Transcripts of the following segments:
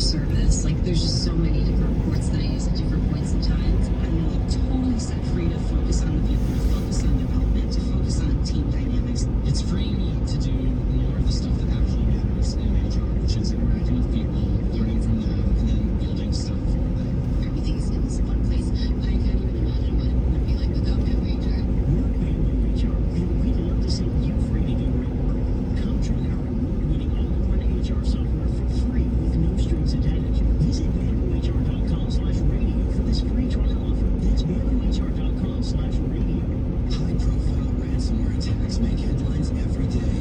service. Like, there's just so many different ports that I use at different points in time. I'm totally set free to focus on the people, to focus on development, to focus on team dynamics. It's freeing you to do more of the stuff that actually matters in HR, which is interacting with people, learning from them, and then building stuff for them. Everything's in this one place. I can't even imagine what it would be like without Family HR. We're Family HR, and we'd love to see you free to do great work. Come try our award-winning all-in-one HR software for free with no strings attached. Visit valuehr.com/radio for this free trial offer. That's valuehr.com/radio. High-profile ransomware attacks make headlines every day.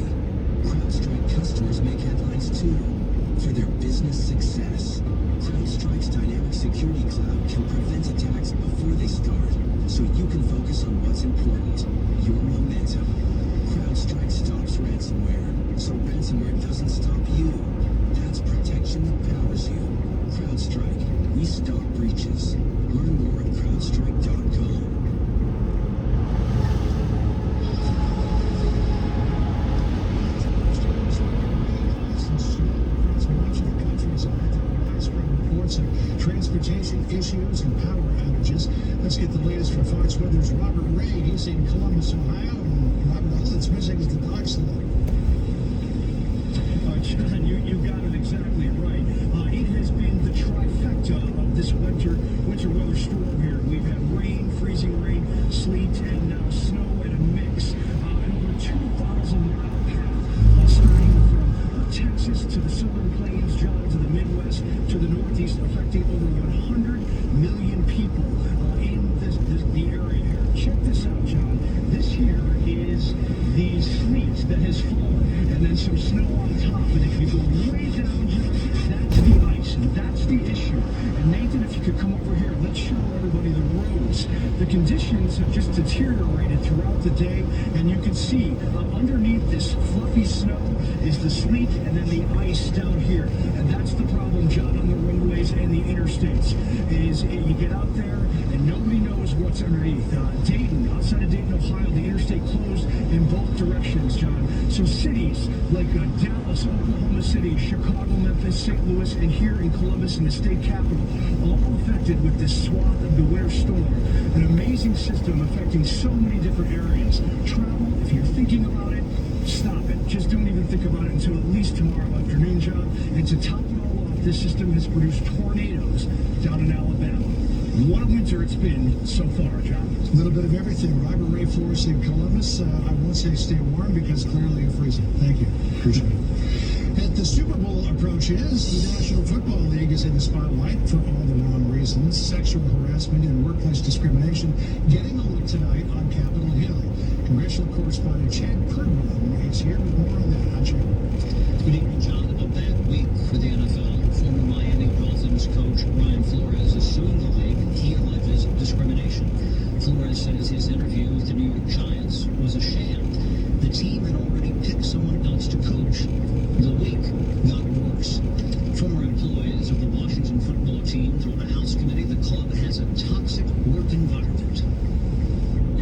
CrowdStrike customers make headlines too. For their business success, CrowdStrike's Dynamic Security Cloud can prevent attacks before they start, so you can focus on what's important, your momentum. CrowdStrike stops ransomware, so ransomware doesn't stop you. That's protection that powers you. CrowdStrike, we stop breaches. Learn more at crowdstrike.com. Transportation issues and power outages. Let's get the latest from Fox Weather's Robert Ray. He's in Columbus, Ohio. And Robert, all that's missing is the dog sled. John, you got it exactly right. It has been the trifecta of this winter weather storm here. We've had rain, freezing rain, sleet, and now snow in a mix. An over 2,000-mile path starting from Texas to the Southern Plains, John, to the Midwest, to the Northeast, affecting over 100 million people in the area here. Check this out, John. This here is the sleet that has fallen, and then some snow on top. And if you go way down, John, that's the ice, and that's the issue. And Nathan, if you could come over here, let's show everybody the roads. The conditions have just deteriorated throughout the day, and you can see underneath this fluffy snow is the sleet, and then the ice down here. And that's the problem, John, on the roadways and the interstates, is you get out there and nobody knows what's underneath. Dayton, outside of Dayton, Ohio, the interstate closed in both directions, John. So cities like Dallas, Oklahoma City, Chicago, Memphis, St. Louis, and here in Columbus in the state capital, all affected with this swath of the winter storm. An amazing system affecting so many different areas. Travel, if you're thinking about it, stop it. Just don't even think about it until at least tomorrow afternoon, John. And to top it all off, this system has produced tornadoes down in Alabama. What a winter it's been so far, John. A little bit of everything. Robert Ray for us in Columbus. I won't say stay warm because clearly you're freezing. Thank you. Appreciate it. As the Super Bowl approaches, the National Football League is in the spotlight for all the wrong reasons. Sexual harassment and workplace discrimination getting a look tonight on Capitol Hill. Congressional correspondent Chad Kirkwood is here with more on that. Chad. Good evening, John. A bad week for the NFL. Former Miami Dolphins coach Ryan Flores is suing the league. He alleges discrimination. Flores says his interview with the New York Giants was a sham. The team had already picked someone else to coach. The week got worse. Former employees of the Washington football team told a House committee the club has a toxic work environment.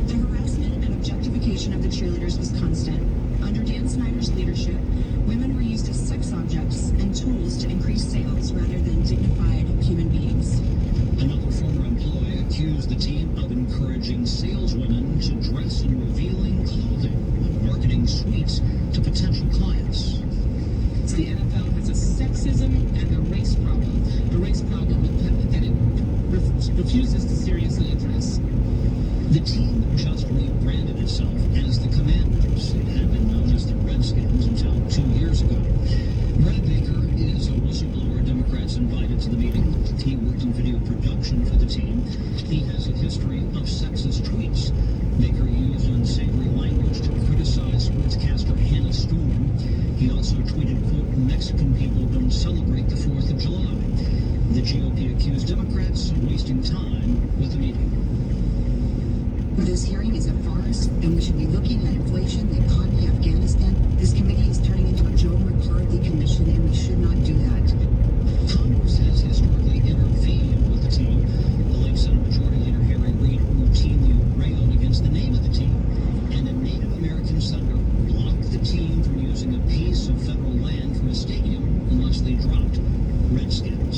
The harassment and objectification of the cheerleaders was constant. Under Dan Snyder's leadership, women were used as sex objects and tools to increase sales rather than dignified human beings. Another former employee accused the team of encouraging saleswomen to dress in revealing clothing when marketing suites to potential clients. The NFL has a sexism and a race problem. A race problem that it refuses to seriously address. The team just rebranded itself as the Commanders. It had been known as the Redskins until 2 years ago. Brad Baker is a whistleblower Democrats invited to the meeting. He worked in video production for the team. He has a history of sexist tweets. Baker used unsavory language to criticize sportscaster Hannah Storm. He also tweeted, quote, Mexican people don't celebrate the 4th of July. The GOP accused Democrats of wasting time with the meeting. This hearing is a farce, and we should be looking at inflation, the economy, Afghanistan. This committee is turning into a Joe McCarthy commission, and we should not do that. Congress has historically intervened with the team. The late Senate Majority Leader Harry Reid routinely railed against the name of the team, and a Native American senator blocked the team from using a piece of federal land for a stadium unless they dropped Redskin.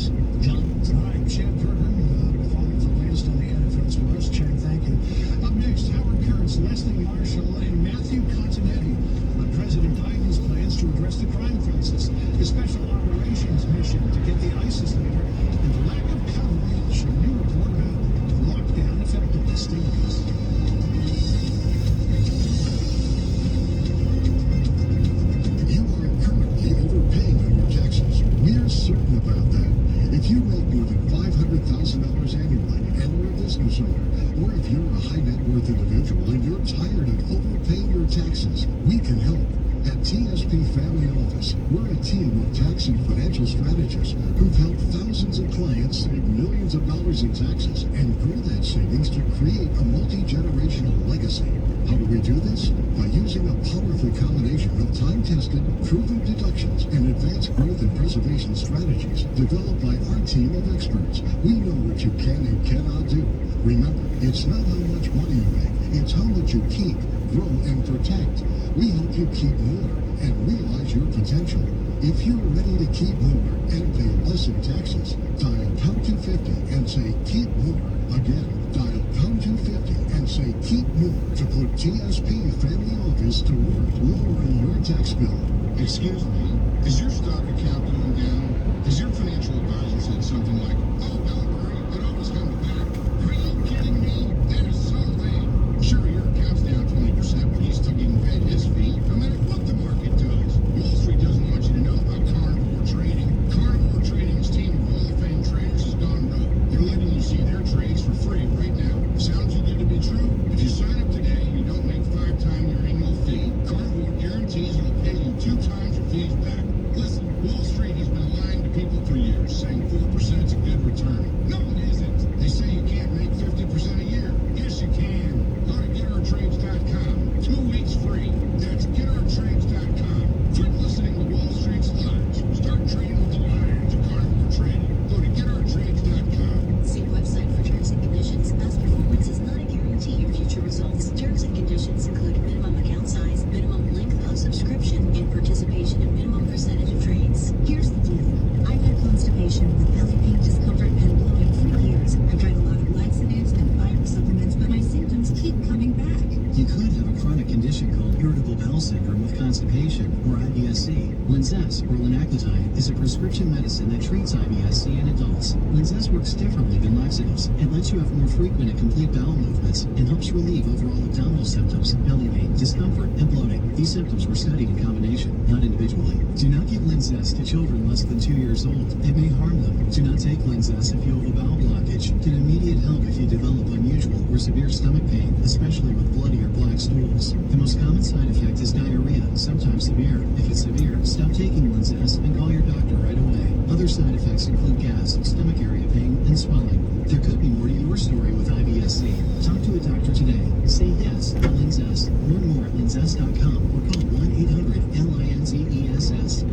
If you make more than $500,000 annually and are a business owner, or if you're a high net worth individual and you're tired of overpaying your taxes, we can help. At TSP Family Office, we're a team of tax and financial strategists who've helped thousands of clients save millions of dollars in taxes and grow that savings to create a multi-generational legacy. How do we do this? By using a powerful combination of time-tested, proven deductions and advanced growth and preservation strategies developed by our team of experts. We know what you can and cannot do. Remember, it's not how much money you make, it's how much you keep, grow, and protect. We help you keep more and realize your potential. If you're ready to keep more and pay less in taxes, dial pound 250 and say keep more. Again, dial pound 250 and say keep more to put TSP Family Office to work lowering your tax bill. Excuse me, is your stock account going down? Has your financial advisor said something like, oh, don't worry, it always comes back? Are you kidding me? That is so vain. Sure, your account's down 20%, but he's still getting paid his fee, no matter what the market does. Wall Street doesn't want you to know about carnivore trading. Carnivore Trading's team of Hall of Fame traders has gone rogue. They're letting you see their trades for free right now. Sounds too good to be true? If you sign up today and you don't make 5 times your annual fee, Carnivore guarantees it'll pay you 2 times your fees back. Listen, Wall Street has been lying to people for years, saying 4% is a good return. No, it isn't. They say you can't make 50% a year. Yes, you can. Go to GetOurTrades.com. 2 weeks free. That's GetOurTrades.com. Quit listening to Wall Street's lies. Start trading with the lions of Carnivore Trading. Go to GetOurTrades.com. See website for terms and conditions. Past performance is not a guarantee of future results. Terms and conditions include minimum account size, minimum length of subscription, and participation in minimum percentage of trades. Here's the deal. I've had constipation with belly pain, discomfort, and bloating for years. I've tried a lot of laxatives and fiber supplements, but my symptoms keep coming back. You could have a chronic condition called irritable bowel syndrome with constipation, or IBS-C. Linzess, or linaclotide, is a prescription medicine that treats IBS-C in adults. Linzess works differently than laxatives. It lets you have more frequent and complete bowel movements and helps relieve overall abdominal symptoms, belly pain, discomfort, and bloating. These symptoms were studied in combination, not individually. Do not give Linzess to children less than 2 years old. It may harm them. Do not take Linzess if you have a bowel blockage. Get immediate help if you develop unusual or severe stomach pain, especially with bloody or black stools. The most common side effect is diarrhea, sometimes severe. If it's severe, stop taking Linzess and call your doctor right away. Other side effects include gas, stomach area pain, and swelling. There could be more to your story with IBS-C. Talk to a doctor today. Say yes to Linzess. Learn more at linzess.com or call 1-800-LINZESS.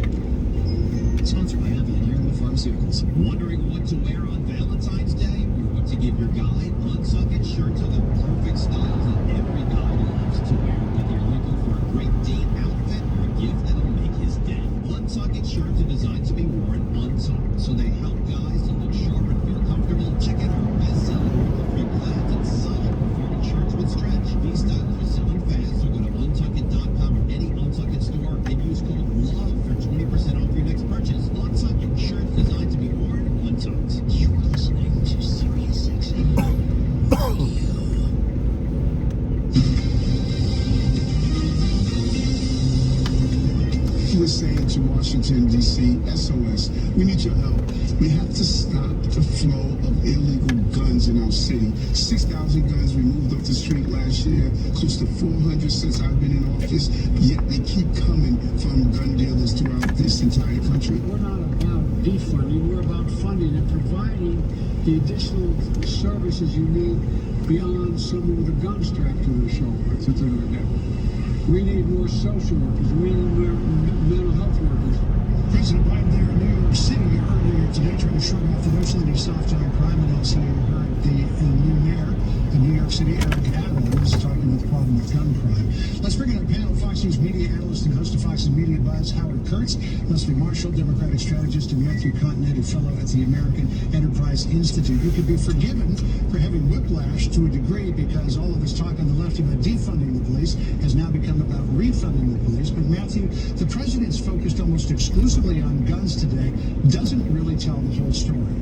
Sponsored by Abbey and Ironwood Pharmaceuticals. Wondering what to wear on Valentine's Day? Or what to give your guy? Untucked shirts are the perfect styles that every guy loves to wear. Whether you're looking for a great date outfit or a gift that'll make his day. Untucked shirts are designed to be worn untucked, so they help guys to look sharp and feel comfortable. Check out our best-selling free plaids and solid performance shirts with stretch. These styles are selling fast, so go to untucked.com or any Untucked store and use code LOVE for 20% off your next purchase. Untucked shirts designed to be worn untucked. You're listening to Sirius XM Radio. We're saying to Washington, D.C., SOS, we need your help. We have to stop the flow of illegal guns in our city. 6,000 guns removed off the street last year, close to 400 since I've been in office, yet they keep coming from gun dealers throughout this entire country. We're not about defunding, we're about funding and providing the additional services you need beyond someone with a gun strapped to their shoulder, to their neck. We need more social workers. We need more mental health workers. President Biden there in New York City earlier today trying to shrug off the notion that he's soft on crime, and also heard the new mayor of New York City, Eric Adams, talking about the problem with gun crime. Let's bring in our panel. Fox News media analyst and host of Fox's Media Buzz, Howard Kurtz, Leslie Marshall, Democratic strategist, and Matthew Continental, fellow at the American Enterprise Institute. You could be forgiven for having whiplash to a degree because all of us talk on the left about defunding the police has now become about refunding the police. But Matthew, the president's focused almost exclusively on guns today doesn't really tell the whole story.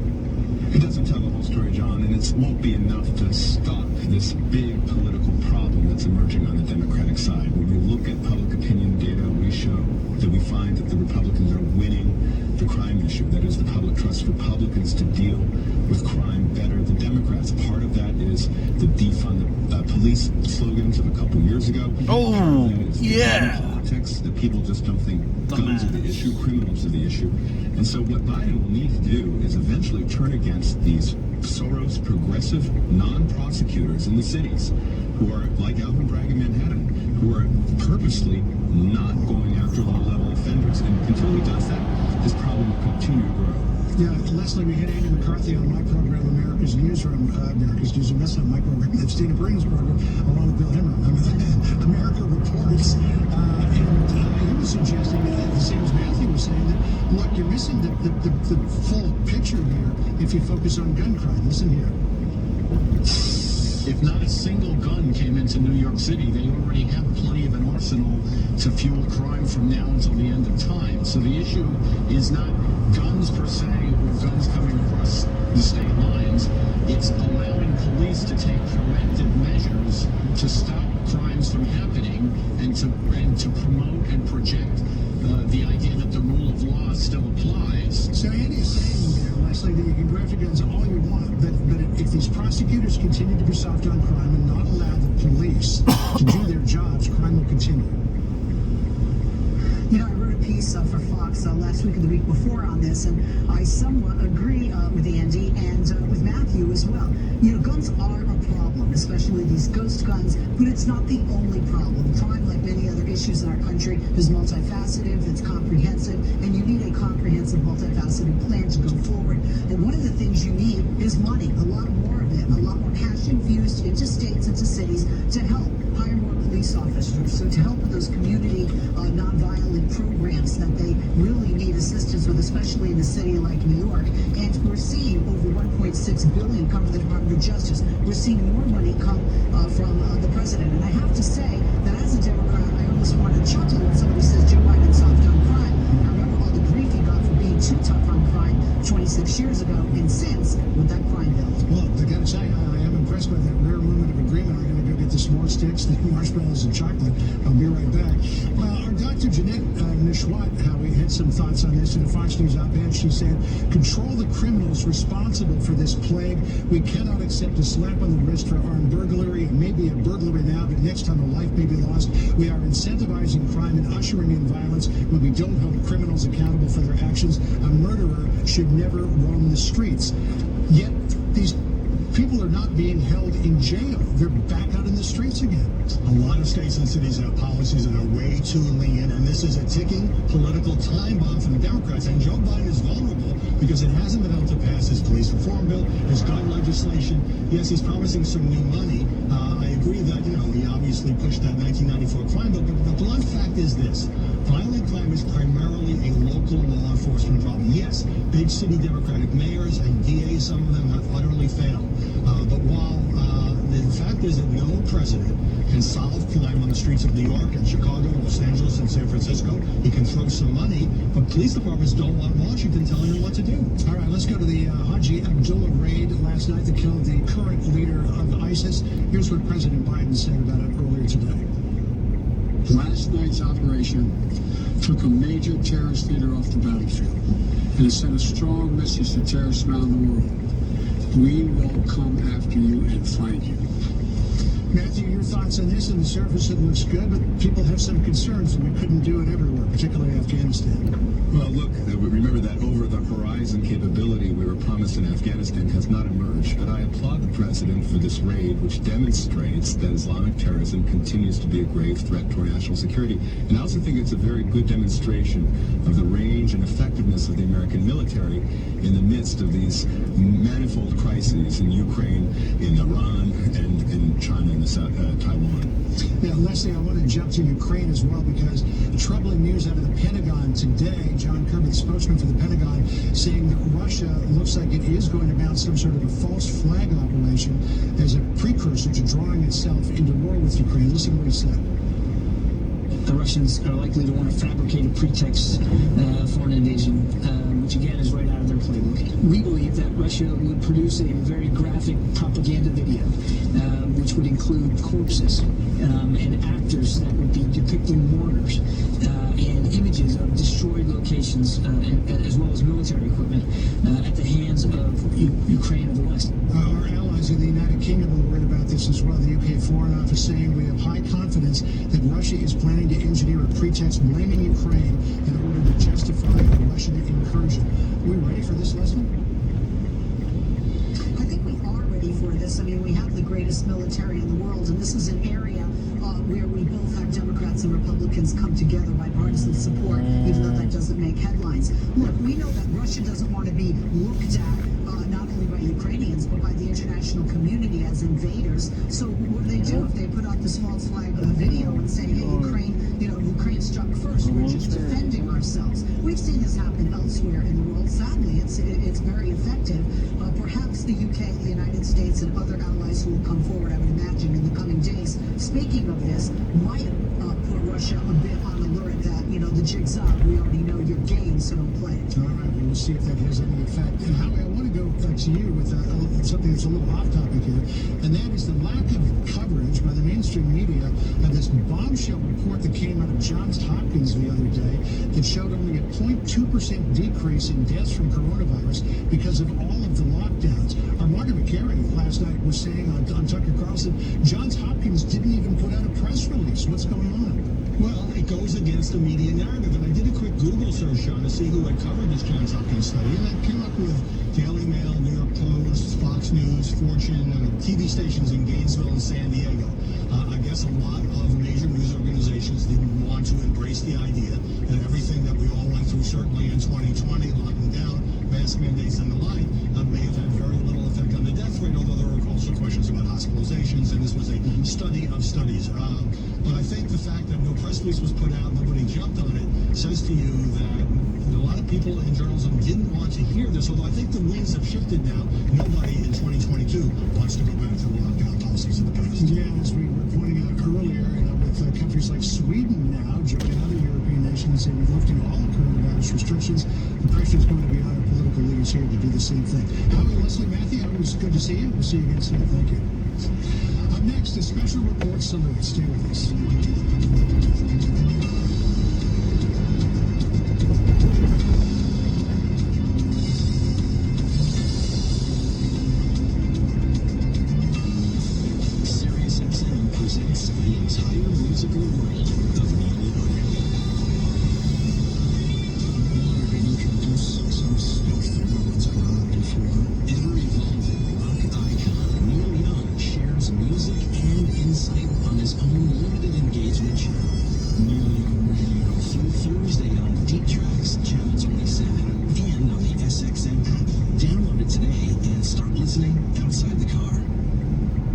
It doesn't tell the whole story, John, and it's violence won't be enough to stop this big political problem that's emerging on the Democratic side. When we look at public opinion data, we show that we find that the Republicans are winning the crime issue. That is, the public trusts Republicans to deal with crime better than Democrats. Part of that is the defund the police slogans of a couple years ago. Oh, yeah. Politics, that people just don't think guns are the issue, criminals are the issue. And so what Biden will need to do is eventually turn against these Soros progressive non-prosecutors in the cities who are like Alvin Bragg in Manhattan, who are purposely not going after low-level offenders. And until he does that, this problem will continue to grow. Yeah, Leslie, we had Andy McCarthy on my program, America's Newsroom. America's Newsroom, that's not my program, that's Dana Breen's program, along with Bill Hemmer. America Reports. And he was suggesting, the same as Matthew was saying, that, look, you're missing the full picture here if you focus on gun crime. Listen here. If not a single gun came into New York City, they already have plenty of an arsenal to fuel crime from now until the end of time. So the issue is not guns per se or guns coming across the state lines. It's allowing police to take corrective measures to stop crimes from happening and to promote and project the idea that the rule of law still applies. So Andy's saying there, Leslie, that you can go after guns all you want, but if these prosecutors continue to be soft on crime and not allow the police to do their jobs, crime will continue. You know, I wrote a piece for Fox last week and the week before on this, and I somewhat agree with Andy and with Matthew as well. You know, guns are a problem, especially these ghost guns, but it's not the only problem. Crime, like many other issues in our country, is multifaceted, it's comprehensive, and you need a comprehensive, multifaceted plan to go forward. And one of the things you need is money, a lot more of it, a lot more cash infused into states, into cities, to help hire more police officers, so to help with those community nonviolent programs that they really need assistance with, especially in a city like New York. And we're seeing over $1.6 billion come from the Department of Justice. We're seeing more money come from the president. And I have to say that as a Democrat, I almost want to chuckle when somebody says Joe Biden's soft on crime. I remember all the grief he got for being too tough on crime 26 years ago, and since with that crime bill. Well, I gotta say, I am impressed by that rare moment of agreement. I'm gonna go get the s'more sticks, the marshmallows, and chocolate. I'll be right back. Our Dr. Jeanette Nishwat, Howie, had some thoughts on this in a Fox News op-ed. She said, control the criminals responsible for this plague. We cannot accept a slap on the wrist for armed burglary. It may be a burglary now, but next time a life may be lost. We are incentivizing crime and ushering in violence when we don't hold criminals accountable for their actions. A murderer should never roam the streets. Yet these people are not being held in jail. They're back out in the streets again. A lot of states and cities have policies that are way too lenient, and this is a ticking political time bomb for the Democrats. And Joe Biden is vulnerable because it hasn't been able to pass his police reform bill, his gun legislation. Yes, he's promising some new money. I agree that, you know, he obviously pushed that 1994 crime bill, but the blunt fact is this. Violent crime is primarily a local law enforcement problem. Yes, big city Democratic mayors and DAs, some of them have utterly failed. But while the fact is that no president can solve crime on the streets of New York and Chicago, Los Angeles, and San Francisco, he can throw some money, but police departments don't want Washington telling them what to do. All right, let's go to the Haji Abdullah raid last night that killed the current leader of ISIS. Here's what President Biden said about it earlier today. Last night's operation took a major terrorist leader off the battlefield, and it sent a strong message to terrorists around the world. We will come after you and find you. Matthew, your thoughts on this? On the surface, it looks good, but people have some concerns that we couldn't do it everywhere, particularly Afghanistan. Well, look, remember that over-the-horizon capability we were promised in Afghanistan has not emerged, but I applaud the president for this raid, which demonstrates that Islamic terrorism continues to be a grave threat to our national security. And I also think it's a very good demonstration of the range and effectiveness of the American military in the midst of these manifold crises in Ukraine, in Iran, and in China and Taiwan. Yeah, Leslie, I want to jump to Ukraine as well, because troubling news out of the Pentagon today. John Kirby, the spokesman for the Pentagon, saying that Russia looks like it is going to mount some sort of a false flag operation as a precursor to drawing itself into war with Ukraine. Listen to what he said. the Russians are likely to want to fabricate a pretext for an invasion, which again is right out of their playbook. We believe that Russia would produce a very graphic propaganda video, which would include corpses and actors that would be depicting mourners and images of destroyed locations, as well as military equipment at the hands of Ukraine of the West. Our allies in the United Kingdom are worried about this as well. The UK Foreign Office saying we have high confidence that Russia is planning to engineer a pretext blaming Ukraine in order to justify a Russian incursion. Are we ready for this, Leslie? I think we are ready for this. I mean, we have the greatest military in the world, and this is an area where we both have Democrats and Republicans come together, bipartisan support, even though that doesn't make headlines. Look, we know that Russia doesn't want to be looked at not only by Ukrainians, but by the international community as invaders. So what do? If they put out the small flag video and say, hey, Ukraine struck first, we're just defending ourselves. We've seen this happen elsewhere in the world. Sadly, it's very effective. Perhaps the UK, the United States, and other allies who will come forward, I would imagine, in the coming days, speaking of this, might put Russia a bit on alert that, the jig's up. We already know your game, so don't play it. All right, we'll see if that has any effect. And Howie, I want to go to you with something that's a little off topic here, and that is the lack of coverage by the mainstream media of this bombshell report that came out of Johns Hopkins the other day that showed only a 0.2% decrease in deaths from coronavirus because of all of the lockdowns. Our Marta McCary last night was saying on Tucker Carlson, Johns Hopkins didn't even put out a press release. What's going on? Well, it goes against the media narrative, and I did a quick Google search, Sean, to see who had covered this Johns Hopkins study, and I came up with Daily Mail, New York Post, Fox News, Fortune, TV stations in Gainesville and San Diego. I guess a lot of major news organizations didn't want to embrace the idea that everything that we all went through, certainly in 2020, locking down, mask mandates and the like, may have had very little effect on the death rate, although there were also questions about hospitalizations, and this was a study of studies. But I think the fact that no press release was put out, nobody jumped on it, says to you that a lot of people in journalism didn't want to hear this, although I think the winds have shifted now. Nobody in 2022 wants to go back to the lockdown policies of the past. Yeah, as we were pointing out earlier, with countries like Sweden now joining other European nations in lifting all the coronavirus restrictions, the pressure is going to be on our political leaders here to do the same thing. Howie, Leslie, Matthew, it was good to see you. We'll see you again soon. Thank you. Up next, a special report salute. Stay with us. Presents the entire musical world of I90. Wanted to introduce some stuff that no one's ever heard before. Ever-evolving rock icon Neil Young shares music and insight on his own limited engagement channel, Neil Young Radio, through Thursday on Deep Tracks, Channel 27, and on the SXM app. Download it today and start listening outside the car.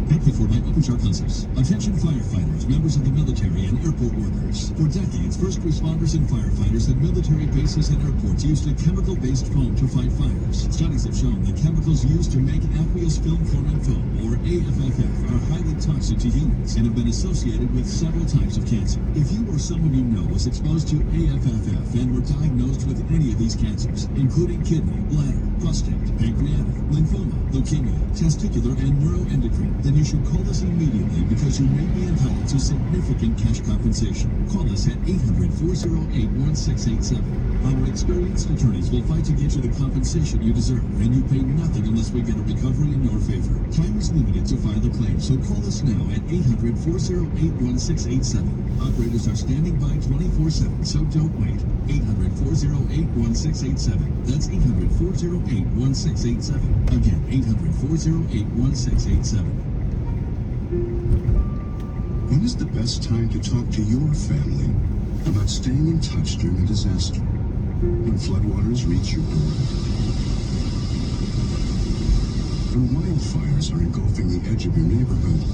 Paid for by Openchar Concepts. Attention firefighters, members of the military, and airport workers. For decades, first responders and firefighters at military bases and airports used a chemical-based foam to fight fires. Studies have shown that chemicals used to make aqueous film-forming foam, or AFFF, are highly toxic to humans and have been associated with several types of cancer. If you or someone you know was exposed to AFFF and were diagnosed with any of these cancers, including kidney, bladder, prostate, pancreatic, lymphoma, leukemia, testicular, and neuroendocrine, then you should call us immediately because you may be entitled to significant cash compensation. Call us at 800-408-1687. Our experienced attorneys will fight to get you the compensation you deserve, and you pay nothing unless we get a recovery in your favor. Time is limited to file a claim, so call us now at 800-408-1687. Operators are standing by 24/7, so don't wait. 800-408-1687. That's 800-408-1687. Again, 800-408-1687. When is the best time to talk to your family about staying in touch during a disaster? When floodwaters reach your door? When wildfires are engulfing the edge of your neighborhood?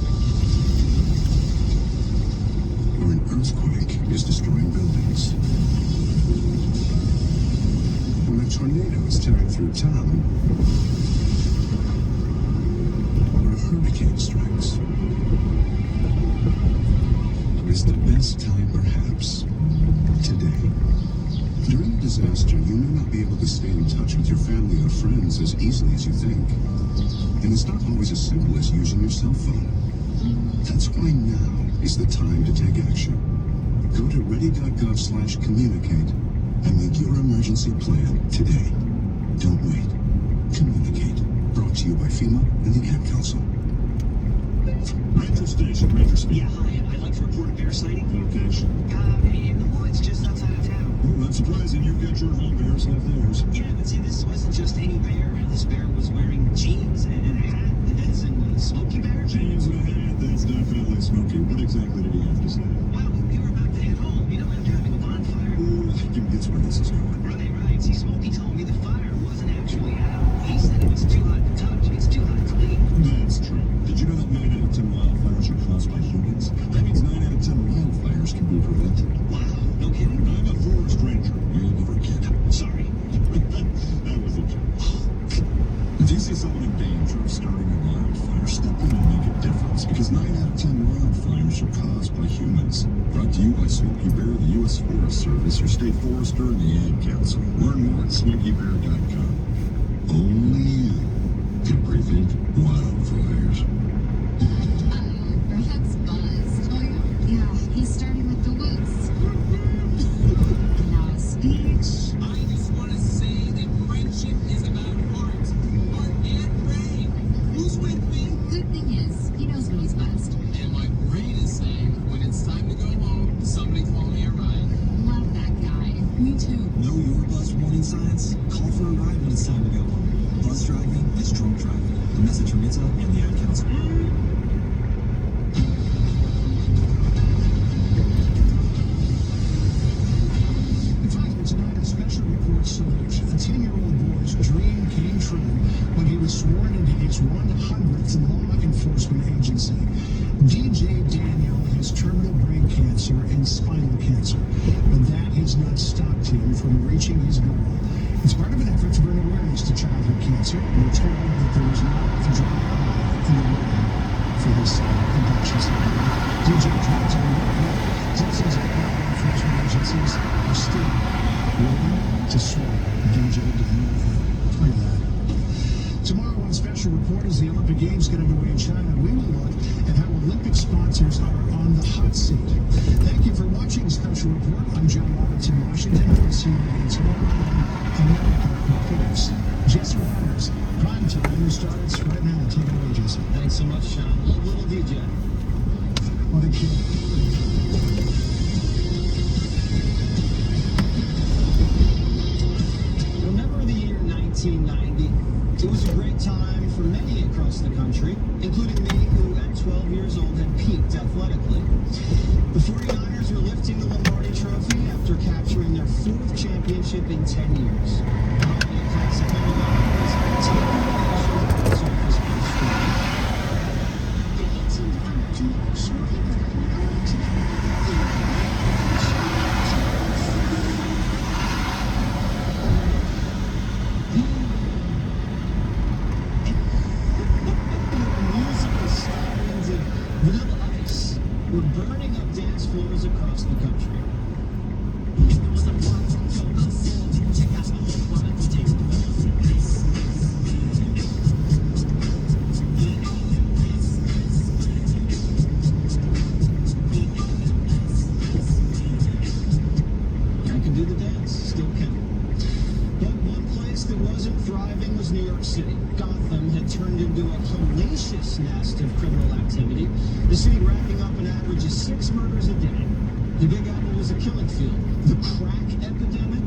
Or an earthquake is destroying buildings? When a tornado is tearing through town? Or a hurricane strikes? Is the best time, perhaps, disaster, you may not be able to stay in touch with your family or friends as easily as you think. And it's not always as simple as using your cell phone. That's why now is the time to take action. Go to ready.gov/communicate and make your emergency plan today. Don't wait. Communicate. Brought to you by FEMA and the Ad Council. Ranger Station, Ranger Station. Yeah, hi. I'd like to report a bear sighting. Location. In the woods just outside of town. Oh, not surprising. You've got your home bears have theirs. Yeah, but see, this wasn't just any bear. This bear was wearing jeans and a hat. As in Smokey Bear? Jeans and a hat, that's definitely Smokey. What exactly did he have to say? Well, we were about to head home, and having a bonfire. Ooh, I think he gets where this is going. Right. See, Smokey told me the fire wasn't actually out. He said it was too hot to touch. It's too hot to leave. That's true. Did you know that 9 out of 10 wildfires are caused by humans? That means 9 out of 10 wildfires can be prevented. Wow, no kidding? I'm a forest ranger. You're over a kid. Sorry. That was a joke. If you see someone in danger of starting a wildfire, step in and make a difference, because 9 out of 10 wildfires are caused by humans. Brought to you by Smokey Bear, the U.S. Forest Service, your state forester, and the Ad Council. Learn more at SmokeyBear.com. Only you can prevent wildfires. Perhaps Buzz. Oh, yeah, he started with the woods. Now a speech. I just want to say that friendship is about heart and brain. Who's with me? Good thing is, he knows when he's buzzed. And my brain is saying, when it's time to go home, somebody call me a ride. Love that guy. Me too. Know your bus warning signs? Call for a ride when it's time to go home. Bus driving is drunk driving. A message from ITA and the Ad Council. In fact, tonight a special report salute. A 10-year-old boy's dream came true when he was sworn into his 100th law enforcement agency. DJ Daniel has terminal brain cancer and spinal cancer, but that has not stopped him from reaching his goal. It's part of an effort to bring awareness to childhood cancer. We're told that there is not a dry eye in the world for his conditions. DJ Daniel Texas law enforcement agencies are still waiting to swear DJ Daniel in. Look at that. Tomorrow on Special Report, as the Olympic Games get underway in China, we will look at how Olympic sponsors are on the hot seat. Thank you for watching Special Report. I'm John Roberts in Washington. We'll see you again tomorrow on America Reports. Jesse Waters, prime time starts right now. Take it away, Jesse. Thanks so much, Sean. Little DJ. What a kid. Remember the year 1990? It was a great time for many across the country, including me, who at 12 years old had peaked athletically. The 49ers were lifting the Lombardi Trophy after capturing their 4th championship in 10 years. The holiday classic ended up as a team surface on screen. Musical sirens and Vanilla Ice were burning up dance floors across the country. I can do the dance, still can. But one place that wasn't thriving was New York City. Gotham had turned into a hellacious nest of criminal activity, the city racking up an average of 6 murders a day. The Big Apple was a killing field. The crack epidemic,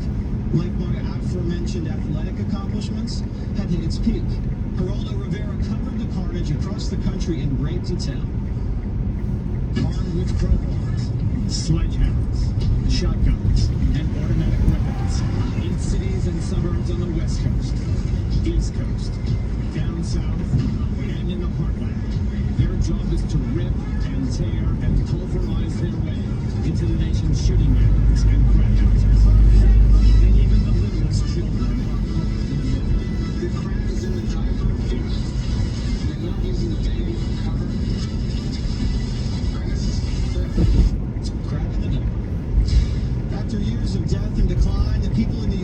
like my aforementioned athletic accomplishments, had hit its peak. Geraldo Rivera covered the carnage across the country in great detail. Armed with crowbars, sledgehammers, shotguns, and automatic weapons in cities and suburbs on the West Coast, East Coast, down south, and in the heartland. Their job is to rip and tear and pulverize their way into the nation's shooting galleries and crack houses. And even the littlest children are caught in the middle. The crack is in the diaper of fear. They're not using the baby for cover. Crack in the diaper. After years of death and decline, the people in New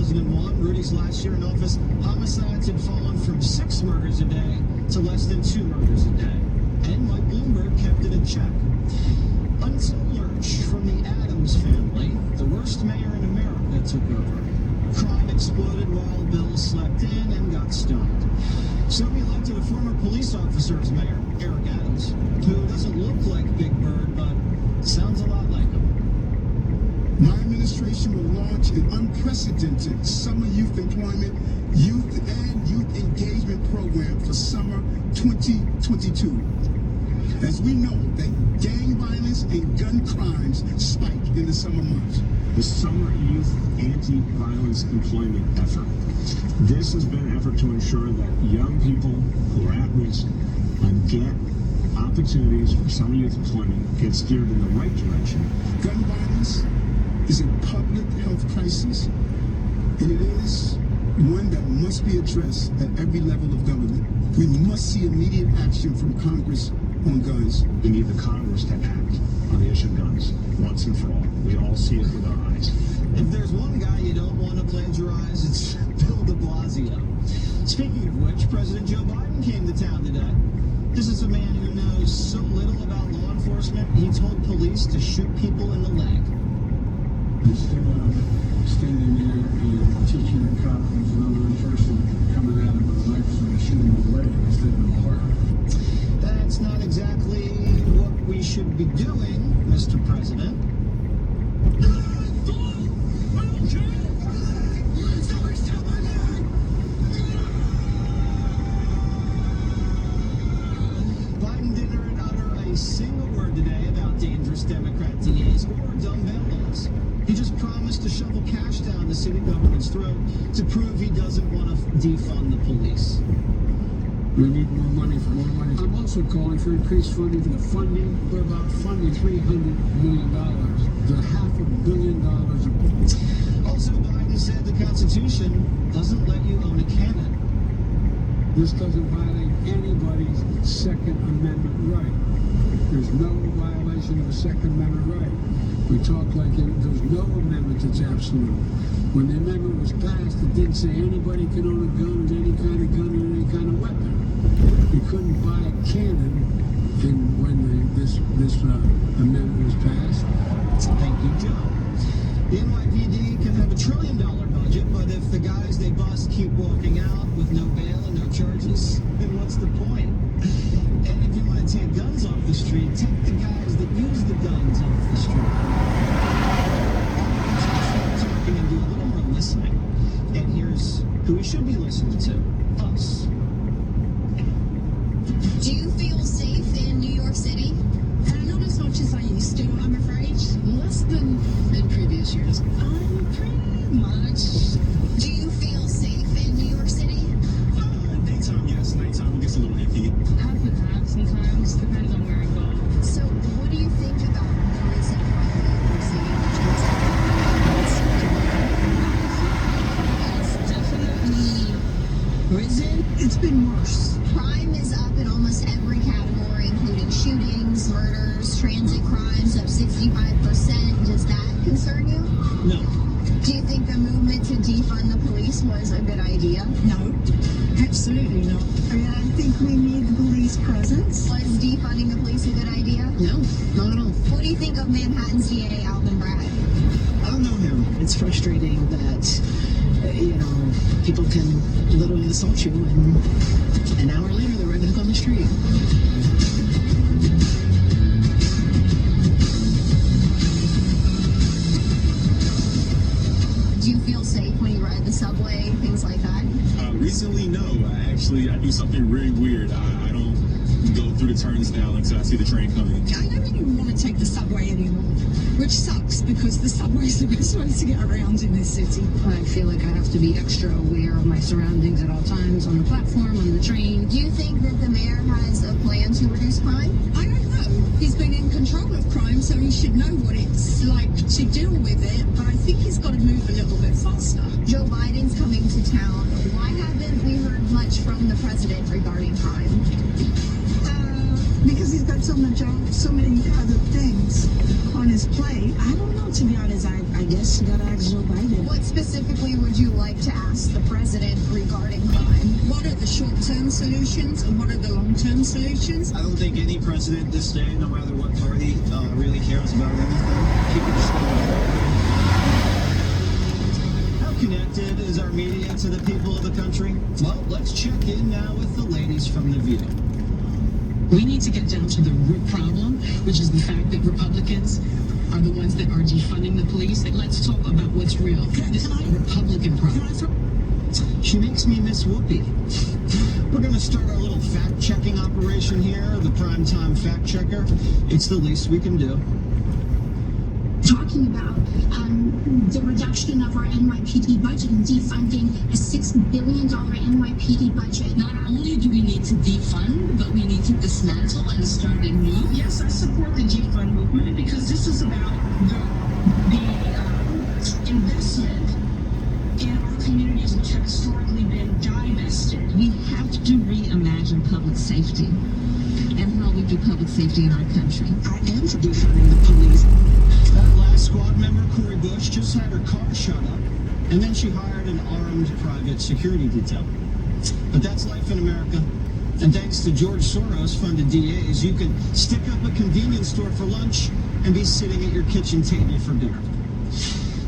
president want. Rudy's last year in office, homicides had fallen from 6 murders a day to less than 2 murders a day. And Mike Bloomberg kept it in check. Until Lurch from the Adams family, the worst mayor in America, took over. Crime exploded while Bill slept in and got stoned. So we elected a former police officer as mayor, Eric Adams, who doesn't look like Big Bird, but sounds a lot like him. My administration will launch an unprecedented summer youth employment, youth engagement program for summer 2022. As we know that gang violence and gun crimes spike in the summer months. The Summer Youth Anti-Violence Employment Effort. This has been an effort to ensure that young people who are at risk get opportunities for summer youth employment, get steered in the right direction. Gun violence is a public health crisis, and it is one that must be addressed at every level of government. We must see immediate action from Congress on guns. We need the Congress to act on the issue of guns once and for all. We all see it with our eyes. If there's one guy you don't want to plagiarize, it's Bill de Blasio. Speaking of which, President Joe Biden came to town today. This is a man who knows so little about law enforcement, he told police to shoot people in the leg. Instead of standing there and teaching a cop who's another person coming at him with a knife and shooting him in the leg instead of in the heart. That's not exactly what we should be doing, Mr. President. Biden didn't utter a single word today about dangerous Democrat DAs or dumb bail laws. He just promised to shovel cash down the city government's throat to prove he doesn't want to defund the police. We need more money for more money. I'm also calling for increased funding for the funding. We're about funding $300 million. The $500 million. Also, Biden said the Constitution doesn't let you own a cannon. This doesn't violate anybody's Second Amendment right. There's no violation of a Second Amendment right. We talk like there's no amendment that's absolute. When the amendment was passed, it didn't say anybody can own a gun and any kind of gun and any kind of weapon. You couldn't buy a cannon when this amendment was passed. Thank you, Joe. The NYPD can have $1 trillion budget, but if the guys they bust keep walking out with no bail and no charges, then what's the point? And if you want to take guns off the street, take the guys that use the guns off the street. Stop talking and do a little more listening. And here's who we should be listening to. Us. Do you feel safe in New York City? Not as much as I used to, I'm afraid. Less than in previous years. Pretty much. Do you feel safe in New York City? Daytime, yes. Nighttime, it gets a little iffy. Half and half sometimes. Depends on where I go. So, what do you think about the recent crime in New York City? It's definitely Risen? It's been worse. Crime is up in almost every category, including shootings, murders, transit crimes up 65%. Does that concern you? No. Do you think the movement to defund the police was a good idea? No, absolutely not. I mean, I think we need the police presence. Was defunding the police a good idea? no, not at all. What do you think of Manhattan's DA, Alvin Bragg? I don't know him. It's frustrating that people can literally assault you and an hour later they're right back on the street. Do you feel safe when you ride the subway, things like that? Recently, no. I do something really weird. I don't go through the turnstile until I see the train coming. I don't even want to take the subway anymore, which sucks because the subway is the best way to get around in this city. I feel like I have to be extra aware of my surroundings at all times, on the platform, on the train. Do you think that the mayor has a plan to reduce crime? I don't know. He's been in control of crime, so he should know what it's like to deal with it, but I think he's got to move a little bit faster. Joe Biden's coming to town. Why haven't we heard much from the president regarding crime? because he's got so many other things on his plate. I don't know, to be honest. I guess you gotta ask Joe Biden. What specifically would you like to ask the president regarding crime? What are the short-term solutions and what are the long-term solutions? I don't think any president this day, no matter what party, really cares about anything. People just go How connected is our media to the people of the country? Well, let's check in now with the ladies from The View. We need to get down to the root problem, which is the fact that Republicans are the ones that are defunding the police. Let's talk about what's real. This is a Republican problem. She makes me miss Whoopi. We're going to start our little fact-checking operation here, the primetime fact-checker. It's the least we can do. Talking about the reduction of our NYPD budget and defunding a $6 billion NYPD budget. Not only do we need to defund, but we need to dismantle and start anew. Yes, I support the defund movement because this is about the investment in our communities which have historically been divested. We have to reimagine public safety and how we do public safety in our country. I am for defunding the police. That last squad member, Cori Bush, just had her car shut up, and then she hired an armed private security detail. But that's life in America. And thanks to George Soros-funded DAs, you can stick up a convenience store for lunch and be sitting at your kitchen table for dinner.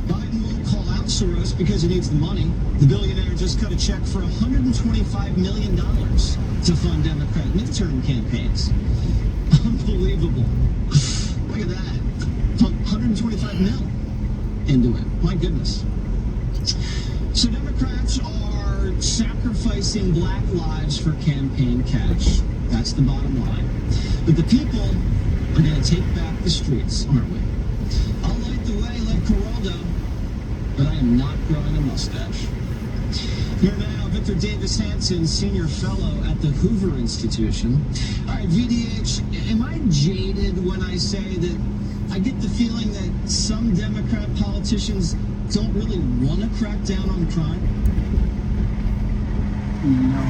Biden won't call out Soros because he needs the money. The billionaire just cut a check for $125 million to fund Democrat midterm campaigns. Unbelievable. Look at that. 125 mil into it. My goodness. So Democrats are sacrificing black lives for campaign cash. That's the bottom line. But the people are going to take back the streets, aren't we? I'll light the way like Geraldo, but I am not growing a mustache. Here now, Victor Davis Hanson, senior fellow at the Hoover Institution. All right, VDH, am I jaded when I say that I get the feeling that some Democrat politicians don't really want to crack down on crime? No.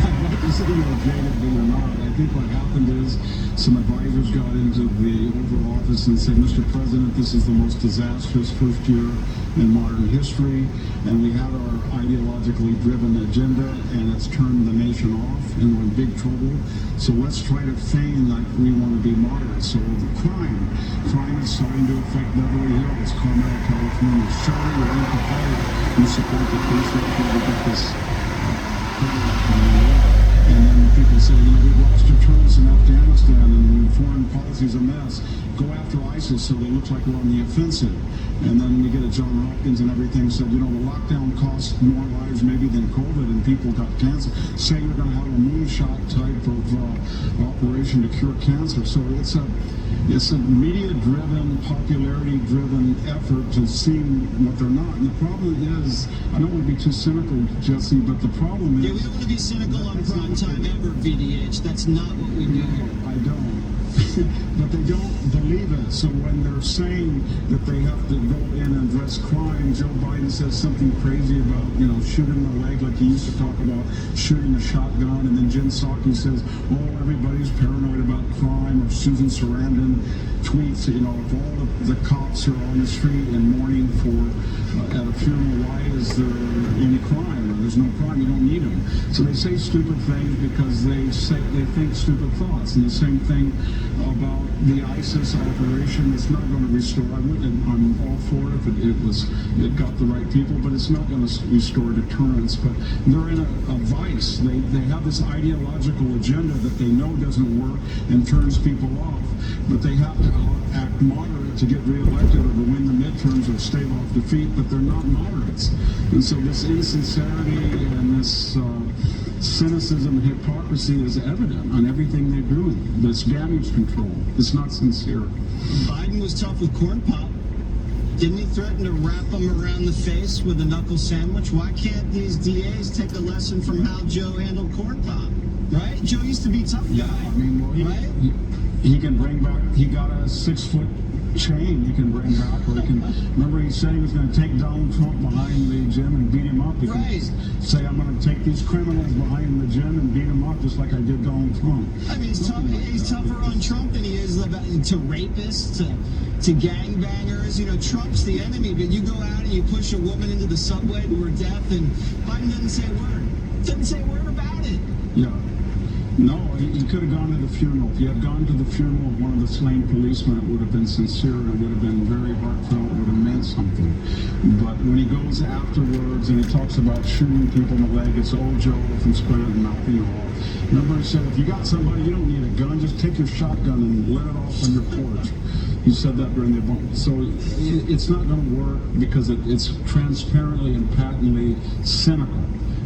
I'd like to say you're jaded, but you're not. I think what happened is some advisors got into the Oval Office and said, Mr. President, this is the most disastrous first year in modern history, and we have our ideologically driven agenda, and it's turned the nation off, and we're in big trouble. So let's try to feign like we want to be moderate. So the crime is starting to affect Beverly Hills, Carmel, California. Surely we're in the fight. You support the police reform to get this. And then people say, we've lost deterrence in Afghanistan and foreign policy's a mess. Go after ISIS so they look like we're on the offensive. And then we get a John Hopkins and everything said, the lockdown costs more lives maybe than COVID and people got cancer. Say you're going to have a moonshot type of operation to cure cancer. So it's a media-driven, popularity-driven effort to see what they're not. And the problem is, I don't want to be too cynical, Jesse, but the problem is... Yeah, we don't want to be cynical on primetime ever, VDH. That's not what we do here. I don't. But they don't believe it. So when they're saying that they have to go in and address crime, Joe Biden says something crazy about, shooting the leg like he used to talk about shooting a shotgun. And then Jen Psaki says, everybody's paranoid about crime. Or Susan Sarandon tweets, if all the cops are on the street and mourning for at a funeral, why is there any crime? Or there's no crime, you don't need them. So they say stupid things because they think stupid thoughts. And the same thing about the ISIS operation. It's not going to restore. I'm all for it if it got the right people, but it's not going to restore deterrence. But they're in a vice. They have this ideological agenda that they know doesn't work and turns people off. But they have to act moderate to get reelected or to win the midterms or stave off defeat. But they're not moderates, and so this insincerity and this cynicism and hypocrisy is evident on everything they're doing. This damage control. It's not sincere. Biden was tough with corn pop. Didn't he threaten to wrap him around the face with a knuckle sandwich? Why can't these DAs take a lesson from how Joe handled corn pop? Right? Joe used to be a tough guy. He can bring back. He got a 6 foot chain you can bring back, or you can, remember he said he was going to take Donald Trump behind the gym and beat him up. You Right. can say, I'm going to take these criminals behind the gym and beat him up just like I did Donald Trump. I mean, he's tougher on Trump than he is to rapists, to gangbangers. You know, Trump's the enemy, but you go out and you push a woman into the subway to her death, and Biden doesn't say a word. Doesn't say a word about it. Yeah. No, he could have gone to the funeral. If he had gone to the funeral of one of the slain policemen, it would have been sincere and it would have been very heartfelt. It would have meant something. But when he goes afterwards and he talks about shooting people in the leg, it's old Joe from Scranton, not the all. Remember, he said, if you got somebody, you don't need a gun, just take your shotgun and let it off on your porch. He said that during the event. So it's not going to work because it's transparently and patently cynical.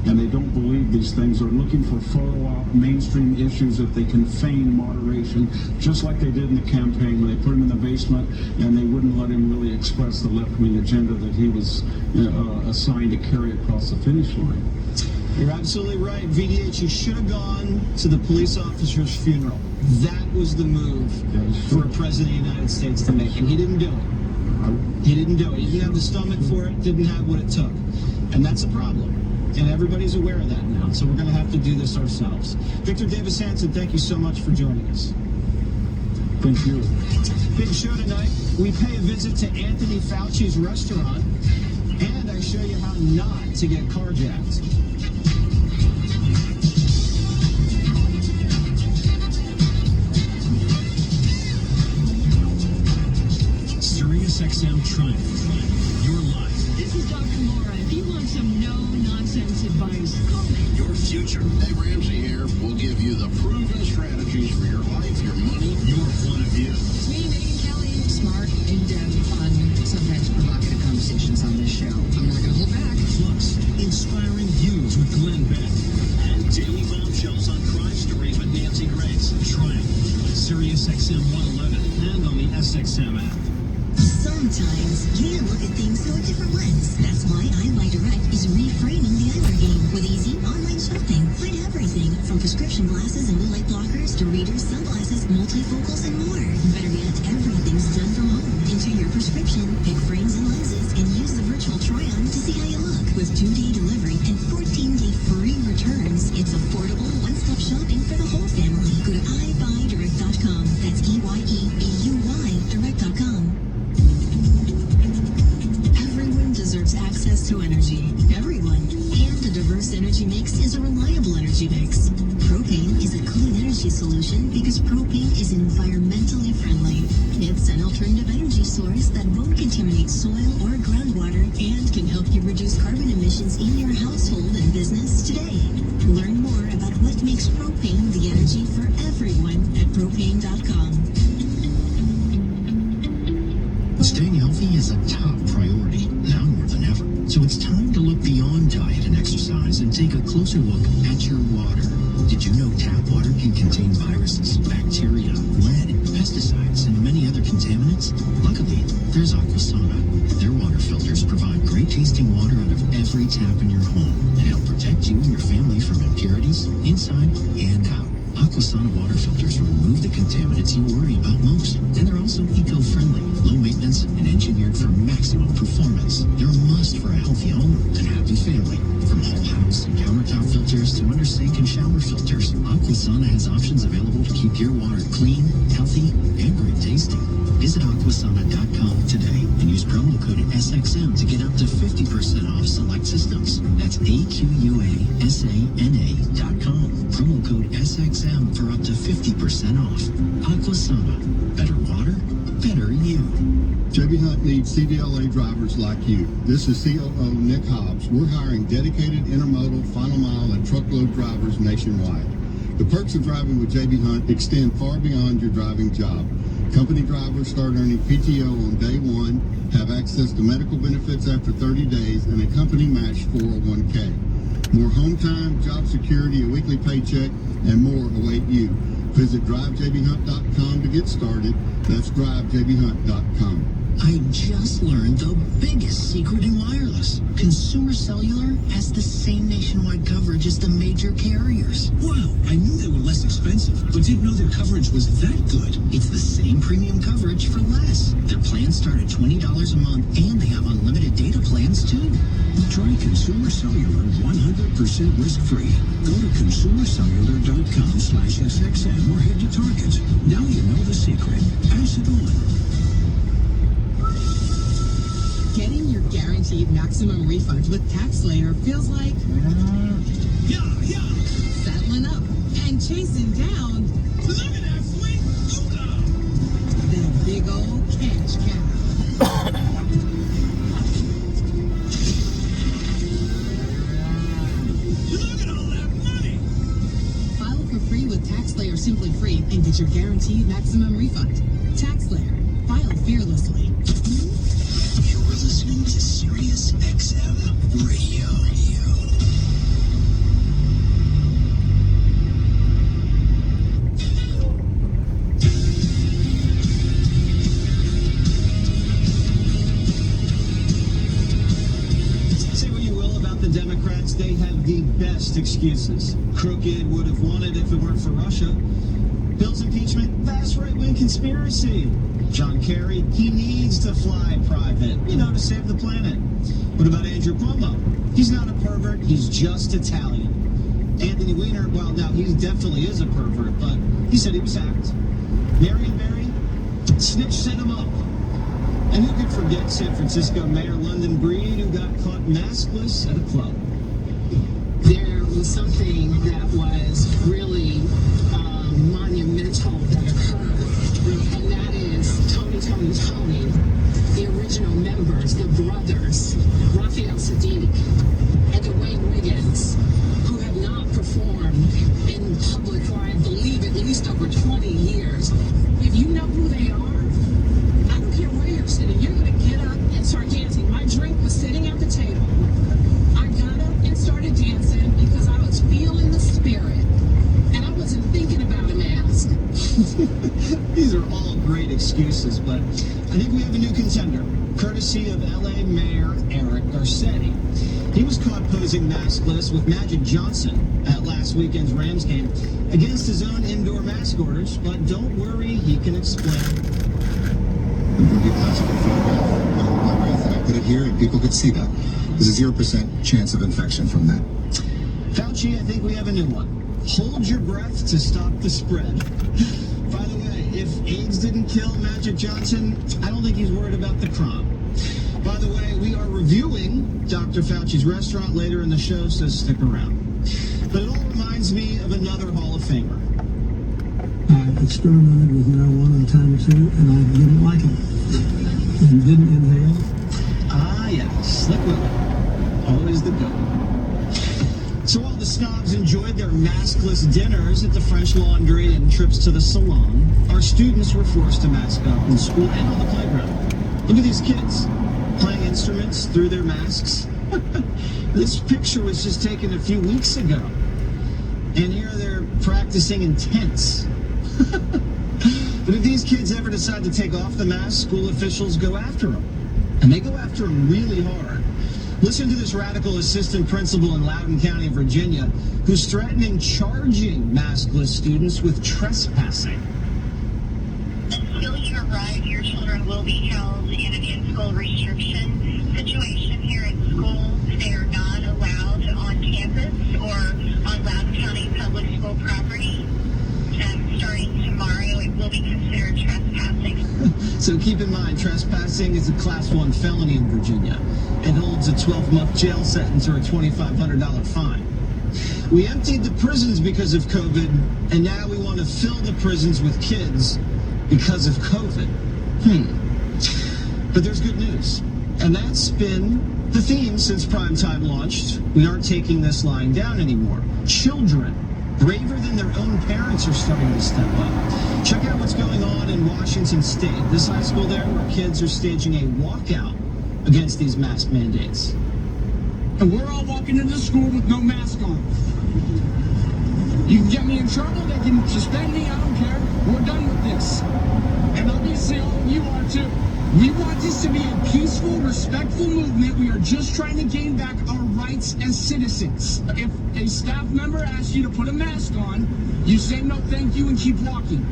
And they don't believe these things. They're looking for photo op mainstream issues that they can feign moderation, just like they did in the campaign when they put him in the basement and they wouldn't let him really express the left-wing agenda that he was assigned to carry across the finish line. You're absolutely right. VDH, you should have gone to the police officer's funeral. That was the move for a president of the United States to make, and he didn't do it. He didn't do it. He didn't have the stomach for it, didn't have what it took. And that's a problem. And everybody's aware of that now, so we're going to have to do this ourselves. Victor Davis Hanson, thank you so much for joining us. Thank you. Big show tonight. We pay a visit to Anthony Fauci's restaurant, and I show you how not to get carjacked. SiriusXM Triumph. Your life. This is Dr. Laura. If you want some no-nonsense advice, call me. Your future. Dave Ramsey here. We'll give you the proven strategies for your life, your money, your point of view. It's me, Megan Kelly. Smart, in-depth, fun, sometimes provocative conversations on this show. I'm not going to hold back. Plus, inspiring views with Glenn Beck. And daily bombshells on crime stories with Nancy Grace. Triumph. SiriusXM 111 and on the SXM app. Sometimes you can look at things through a different lens. That's why I90 Direct is reframing the eyewear game with easy online shopping. Find everything from prescription glasses and blue light blockers to readers, sunglasses, multifocals, and more. Better yet, everything's done from home. Enter your prescription, pick frames and lenses, and use the virtual try-on to see how you look. With 2-day delivery and 14-day free returns, it's affordable one-stop shopping for the whole family. Go to EyeBuyDirect.com. That's EYEBUY Direct.com. Everyone deserves access to energy. Everyone. And a diverse energy mix is a reliable energy mix. Propane is a clean energy solution because propane is environmentally friendly. It's an alternative energy source that won't contaminate soil or groundwater and can help you reduce carbon emissions in your household and business today. Learn more about what makes propane the energy for everyone at propane.com. Staying healthy is a top priority, now more than ever. So it's time to look beyond diet and exercise and take a closer look at your water. Did you know tap water can contain viruses, bacteria, lead, pesticides, and many other contaminants? Luckily, there's Aquasana. Their water filters provide great tasting water out of every tap in your home and help protect you and your family from impurities inside and out. Aquasana water filters remove the contaminants you worry about most. And they're also eco-friendly, low maintenance, and engineered for maximum performance. They're a must for a healthy home and happy family. From whole house and countertop filters to under sink and shower filters, Aquasana has options available to keep your water clean, healthy, and great tasting. Visit Aquasana.com today and use promo code SXM to get up to 50% off select systems. That's AQUASANA.com. Promo code SXM for up to 50% off. Aquasana. Better water, better you. JB Hunt needs CDLA drivers like you. This is COO Nick Hobbs. We're hiring dedicated intermodal, final mile, and truckload drivers nationwide. The perks of driving with JB Hunt extend far beyond your driving job. Company drivers start earning PTO on day one, have access to medical benefits after 30 days, and a company matched 401k. More home time, job security, a weekly paycheck, and more await you. Visit drivejbhunt.com to get started. That's drivejbhunt.com. I just learned the biggest secret in wireless. Consumer Cellular has the same nationwide coverage as the major carriers. Wow, I knew they were less expensive, but didn't know their coverage was that good. It's the same premium coverage coverage for less. Their plans start at $20 a month, and they have unlimited data plans, too. Try Consumer Cellular 100% risk-free. Go to consumercellular.com/SXM or head to Target. Now you know the secret. Pass it on. Getting your guaranteed maximum refund with TaxSlayer feels like settling up and chasing down that big old cash cow. File for free with TaxSlayer Simply Free and get your guaranteed maximum refund. TaxSlayer. File fearlessly. You're listening to Sirius XM Radio. Say what you will about the Democrats, they have the best excuses. Crooked would have won it if it weren't for Russia. Bill's impeachment, vast right-wing conspiracy. John Kerry, he needs to fly private, to save the planet. What about Andrew Cuomo? He's not a pervert, he's just Italian. Anthony Weiner, well, now he definitely is a pervert, but he said he was hacked. Marion Barry, snitch set him up. And who could forget San Francisco Mayor London Breed, who got caught maskless at a club? There was something that was really monumental that occurred, and that is Tony, the original members, the brothers, Raphael Sadiq and Dwayne Wiggins, who have not performed in public for, I believe, at least over 20 years. If you know who they are, I don't care where you're sitting, you're going to get up and start dancing. My drink was sitting at the table. I got up and started dancing because I was feeling the spirit. And I wasn't thinking about a mask. These are all great excuses, but I think we have a new contender, courtesy of LA Mayor Eric Garcetti. He was caught posing maskless with Magic Johnson at last weekend's Rams game against his own indoor mask orders, but don't worry, he can explain. I put it here and people could see that. There's a 0% chance of infection from that. Fauci, I think we have a new one. Hold your breath to stop the spread. By the way, if AIDS didn't kill Magic Johnson, I don't think he's worried about the crime. By the way, we are reviewing Dr. Fauci's restaurant later in the show, so stick around. But it all reminds me of another Hall of Famer. I experimented with marijuana a time or two, and I didn't like it. And didn't inhale. Ah, yes, Slick Willie. Always the goat. So while the snobs enjoyed their maskless dinners at the French Laundry and trips to the salon, our students were forced to mask up in school and on the playground. Look at these kids playing instruments through their masks. This picture was just taken a few weeks ago. And here they're practicing in tents. But if these kids ever decide to take off the mask, school officials go after them. And they go after them really hard. Listen to this radical assistant principal in Loudoun County, Virginia, who's threatening charging maskless students with trespassing. Until you arrive, your children will be held in an in-school restriction situation here at school. They are not allowed on campus or on Loudoun County public school property. Starting tomorrow, it will be considered trespassing. So keep in mind, trespassing is a Class 1 felony in Virginia. It holds a 12-month jail sentence or a $2,500 fine. We emptied the prisons because of COVID, and now we want to fill the prisons with kids because of COVID. But there's good news, and that's been the theme since Primetime launched. We aren't taking this lying down anymore. Children, braver than their own parents, are starting to step up. Check out what's going on in Washington State. This high school there where kids are staging a walkout against these mask mandates. And we're all walking into school with no mask on. You can get me in trouble, they can suspend me, I don't care. We're done with this. And obviously all of you are too. We want this to be a peaceful, respectful movement. We are just trying to gain back our rights as citizens. If a staff member asks you to put a mask on, you say no thank you and keep walking.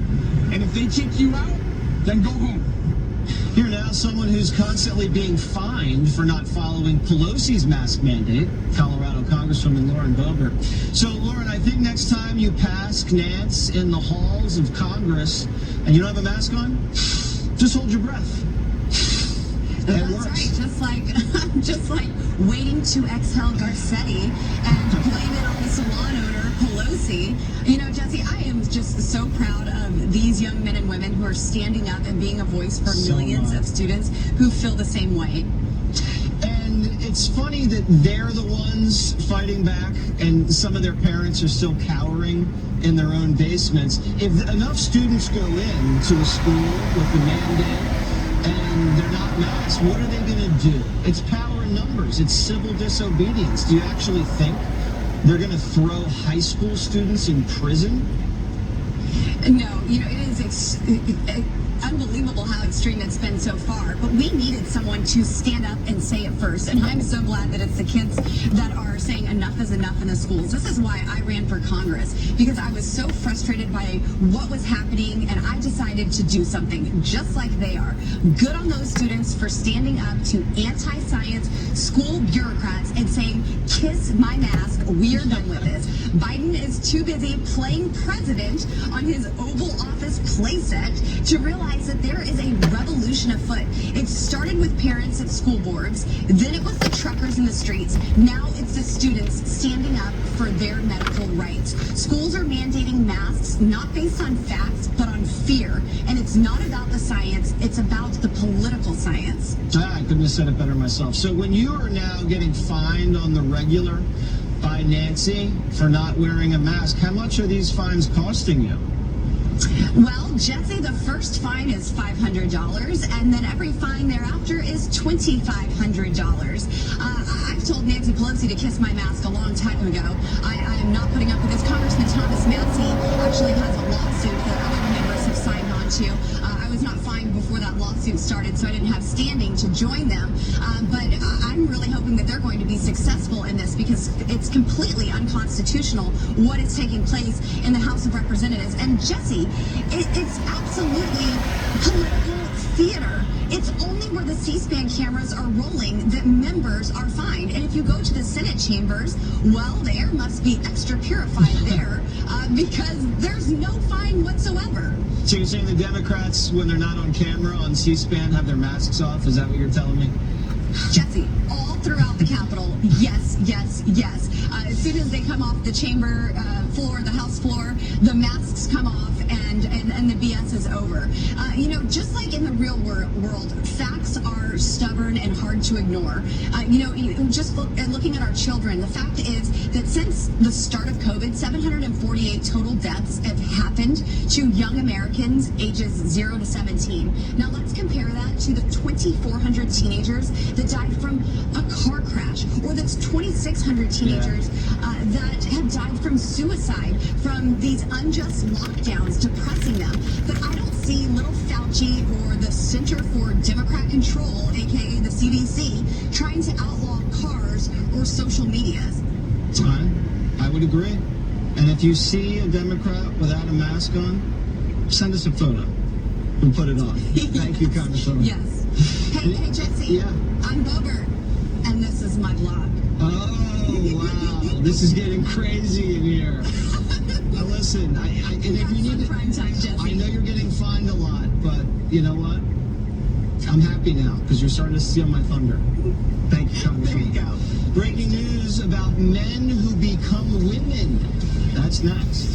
And if they kick you out, then go home. Here now, someone who's constantly being fined for not following Pelosi's mask mandate, Colorado Congresswoman Lauren Boebert. So, Lauren, I think next time you pass Nance in the halls of Congress and you don't have a mask on, just hold your breath. That's right. Just like waiting to exhale Garcetti and blame it on the salon owner Pelosi. You know, Jesse, I am just so proud of these young men and women who are standing up and being a voice for millions of students who feel the same way. And it's funny that they're the ones fighting back and some of their parents are still cowering in their own basements. If enough students go in to a school with the mandate and they're not masked, what are they going to do? It's power in numbers. It's civil disobedience. Do you actually think they're going to throw high school students in prison? No, you know, it is unbelievable how extreme it's been so far, but we needed someone to stand up and say it first, and I'm so glad that it's the kids that are saying enough is enough in the schools. This is why I ran for Congress, because I was so frustrated by what was happening, and I decided to do something just like they are. Good on those students for standing up to anti-science school bureaucrats and saying, kiss my mask, we are done with this. Biden is too busy playing president on his Oval Office playset to realize that there is a revolution afoot. It started with parents at school boards, then it was the truckers in the streets, now it's the students standing up for their medical rights. Schools are mandating masks not based on facts, but on fear. And it's not about the science, it's about the political science. I couldn't have said it better myself. So when you are now getting fined on the regular by Nancy for not wearing a mask, how much are these fines costing you? Well, Jesse, the first fine is $500, and then every fine thereafter is $2,500. I've told Nancy Pelosi to kiss my mask a long time ago. I am not putting up with this. Congressman Thomas Massey actually has a lawsuit that other members have signed on to. I was not fined before that lawsuit started, so I didn't have standing to join them. But I'm really hoping that they're going to be successful in this, because it's completely unconstitutional what is taking place in the House of Representatives. And Jesse, it's absolutely political theater. It's only where the C-SPAN cameras are rolling that members are fined. And if you go to the Senate chambers, well, the air must be extra purified there because there's no fine whatsoever. So you're saying the Democrats, when they're not on camera on C-SPAN, have their masks off? Is that what you're telling me? Jesse, all throughout the Capitol, yes, yes, yes. As soon as they come off the chamber floor, the House floor, the masks come off and the BS is over. You know, just like in the real world, facts are stubborn and hard to ignore. You know, just looking at our children, the fact is that since the start of COVID, 748 total deaths have happened to young Americans ages 0 to 17. Now let's compare that to the 2,400 teenagers that died from a car crash, or that's 2,600 teenagers that have died from suicide, from these unjust lockdowns depressing them. But I don't see little Fauci or the Center for Democrat Control, aka the CDC, trying to outlaw cars or social medias. I would agree. And if you see a Democrat without a mask on, send us a photo. We'll put it on. Thank you, Congresswoman. Yes. Hey, Jesse. Yeah. I'm Boebert, and this is my blog. Oh, wow. This is getting crazy in here. Now, listen, and if you need it, prime time, Jesse. I know you're getting fined a lot, but you know what? I'm happy now, because you're starting to steal my thunder. Thank you, Congresswoman. There you go. Breaking news about men who become women. That's next.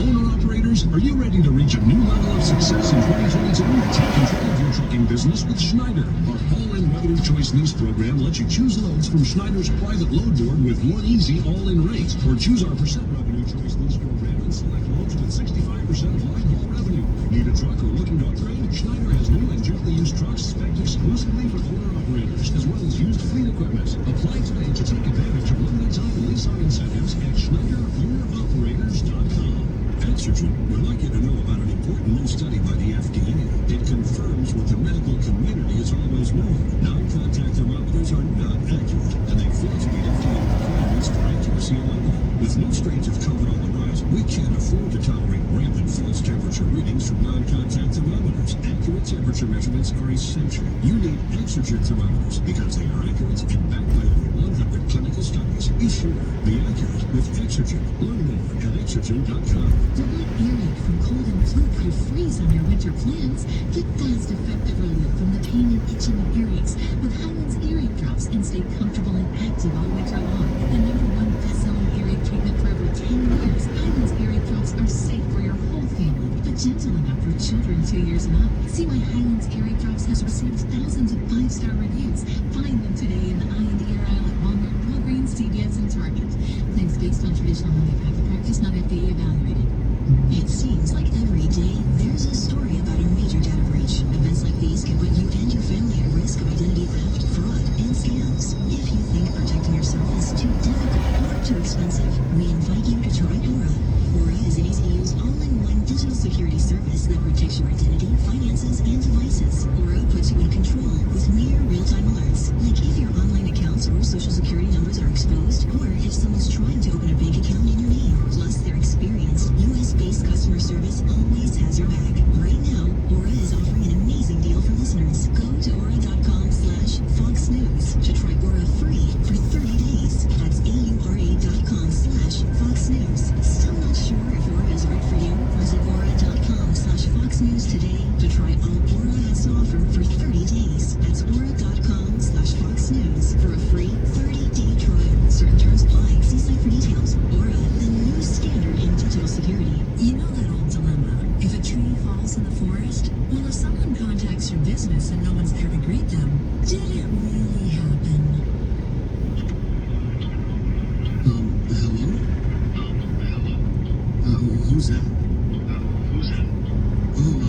Owner-operators, are you ready to reach a new level of success in 2022? Take control of your trucking business with Schneider. Our all-in revenue choice lease program lets you choose loads from Schneider's private load board with one easy all-in rate. Or choose our percent revenue choice lease program and select loads with 65% of line-haul revenue. Need a truck or looking to upgrade? Schneider has new and gently used trucks spec'd exclusively for owner-operators, as well as used fleet equipment. Apply today to take advantage of limited time leasing incentives at SchneiderOwnerOperators.com. Estrogen would like you to know about an important new study by the FDA. It confirms what the medical community has always known. Non-contact thermometers are not accurate, and they fail to meet FDA requirements against accuracy alone. With new strains of COVID on the rise, we can't afford to tolerate rampant false temperature readings from non-contact thermometers. Accurate temperature measurements are essential. You need Exergen thermometers because they are accurate and backed by over 100 clinical studies. Be sure, be accurate with Exergen. Learn more at Exergen.com. Prevent earache from cold and flu-proof freeze on your winter plans. Get fast, effective relief from the pain and itching of earaches with Highlands earache drops and stay comfortable and active all winter long. The #1 best-selling earache treatment for over 10 years. Highlands earache drops are safe for your whole family, but gentle enough for children 2 years and up. See why Highlands earache drops has received thousands of 5-star reviews. Find them today in the I90 ear aisle at Walmart, Walgreens, CVS, and Target. Claims based on traditional homeopathic practice, not FDA evaluated. It seems like every day there's a story about a major data breach. Events like these can put you and your family at risk of identity theft, fraud, and scams. If you think protecting yourself is too difficult or too expensive, we invite you to try Aura. Aura is an easy-to-use all-in-one digital security service that protects your identity, finances, and devices. Aura puts you in control with near real-time alerts, like if your online accounts or social security numbers are exposed, or if someone's trying to open a bank account in your name. Plus, their experienced US-based customer service always has your back. Right now, Aura is offering an amazing deal for listeners. Go to aura.com/Fox News to try Aura free for 30 days. That's AURA.com/Fox News. Still not sure if Aura is right for you? Visit aura.com/Fox News today to try all Aura has to offer for 30 days. That's aura.com/Fox News for a free 30-day trial. Certain terms apply. See site for details. Aura, the new standard in digital security. You know that old dilemma. If a tree falls in the forest, well, if someone contacts your business and no one's there to greet them, did it really happen? Hello? Who's that? Oh,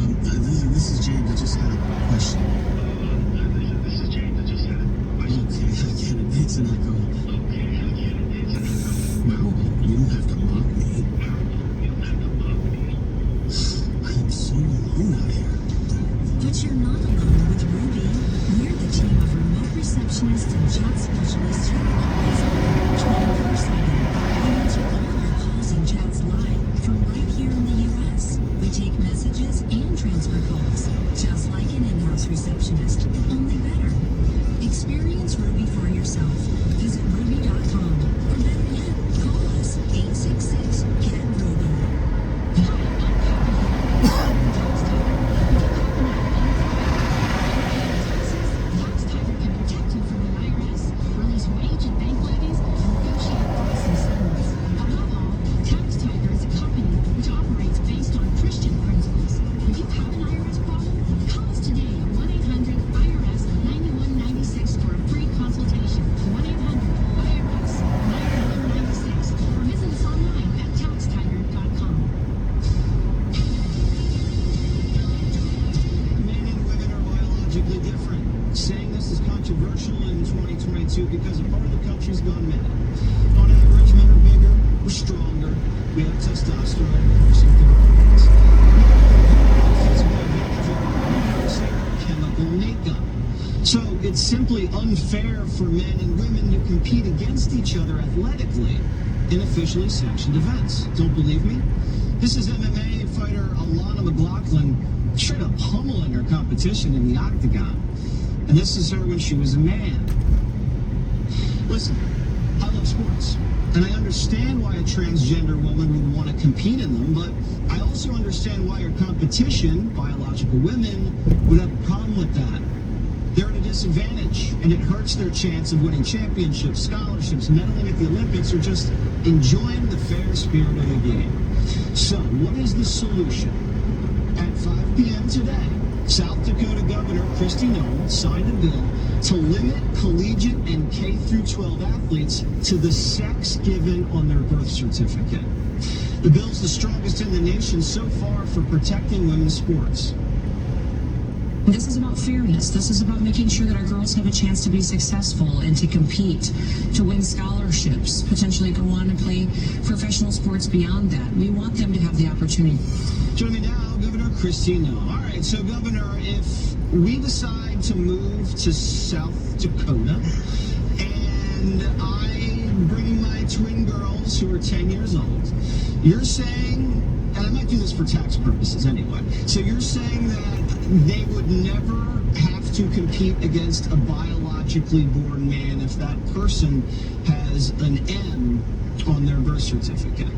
this is James. I just had a question. Okay, I get it. It's an echo. Well, you don't have to mock me. I am so alone out here. But you're not alone with Ruby. We're the team of remote receptionists and chat specialists who are always on 24/7. We answer all our calls and chats live from right here in the U.S. We take messages and transfer calls, just like an in-house receptionist, only better. Experience Ruby for yourself. Visit ruby.com, or better yet, call us 866-GET-RUBY. Tax Tiger can protect you from the IRS, release wage and bank levies, and negotiate prices settlements. Above all, Tax Tiger is a company which operates based on Christian principles. If you have an IRS problem, call us today at 1-800-IRS-9196 for a free consultation. 1-800-IRS-9196 or visit us online at taxtiger.com. Men and women are biologically different. Saying this is controversial in 2022 because a part of the country's gone mad. On average, men are bigger, we're stronger, we have testosterone, or something hormones. Chemical makeup. So it's simply unfair for men and women to compete against each other athletically in officially sanctioned events. Don't believe me? This is MMA fighter Alana McLaughlin straight up pummeling her competition in the octagon. And this is her when she was a man. Listen, I love sports. And I understand why a transgender woman would want to compete in them, but I also understand why her competition, biological women, would have a problem with that. They're at a disadvantage, and it hurts their chance of winning championships, scholarships, medaling at the Olympics, or just enjoying the fair spirit of the game. So, what is the solution? At 5 p.m. today, South Dakota Governor Kristi Noem signed a bill to limit collegiate and K-12 athletes to the sex given on their birth certificate. The bill's the strongest in the nation so far for protecting women's sports. This is about fairness. This is about making sure that our girls have a chance to be successful and to compete, to win scholarships, potentially go on and play professional sports beyond that. We want them to have the opportunity. Joining me now, Governor Kristi Noem. All right, so Governor, if we decide to move to South Dakota and I bringing my twin girls who are 10 years old. You're saying, and I might do this for tax purposes anyway, so you're saying that they would never have to compete against a biologically born man if that person has an M on their birth certificate?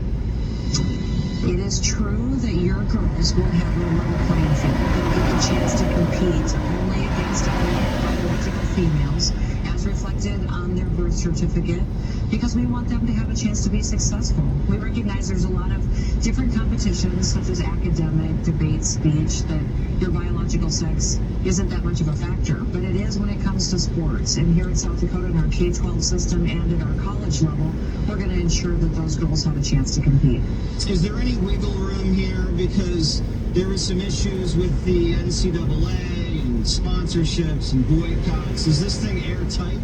It is true that your girls will have a level playing field. They'll get the chance to compete only against other biological females, as reflected on their birth certificate, because we want them to have a chance to be successful. We recognize there's a lot of different competitions, such as academic, debate, speech, that your biological sex isn't that much of a factor, but it is when it comes to sports. And here in South Dakota, in our K-12 system and at our college level, we're going to ensure that those girls have a chance to compete. Is there any wiggle room here? Because there were some issues with the NCAA and sponsorships and boycotts. Is this thing airtight?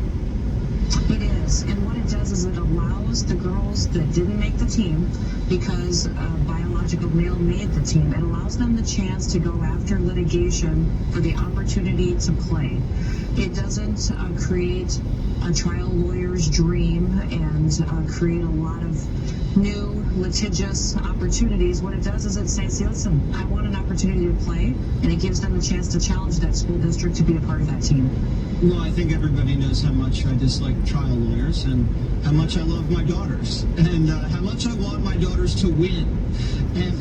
It is, and what it does is it allows the girls that didn't make the team because a biological male made the team, it allows them the chance to go after litigation for the opportunity to play. It doesn't create a trial lawyer's dream and create a lot of new litigious opportunities. What it does is it says, listen, I want an opportunity to play, and it gives them a chance to challenge that school district to be a part of that team. Well, I think everybody knows how much I dislike trial lawyers and how much I love my daughters and how much I want my daughters to win and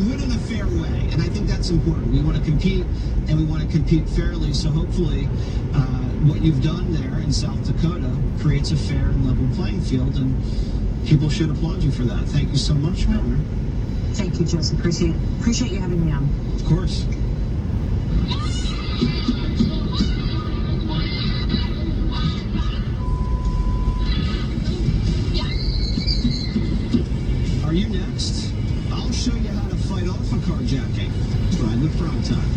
win in a fair way. And I think that's important. We want to compete, and we want to compete fairly. So hopefully what you've done there in South Dakota creates a fair and level playing field, and people should applaud you for that. Thank you so much, Governor. Thank you, Joseph. Appreciate you having me on. Of course. Are you next? I'll show you how to fight off a carjacking. Ride with Prime Time.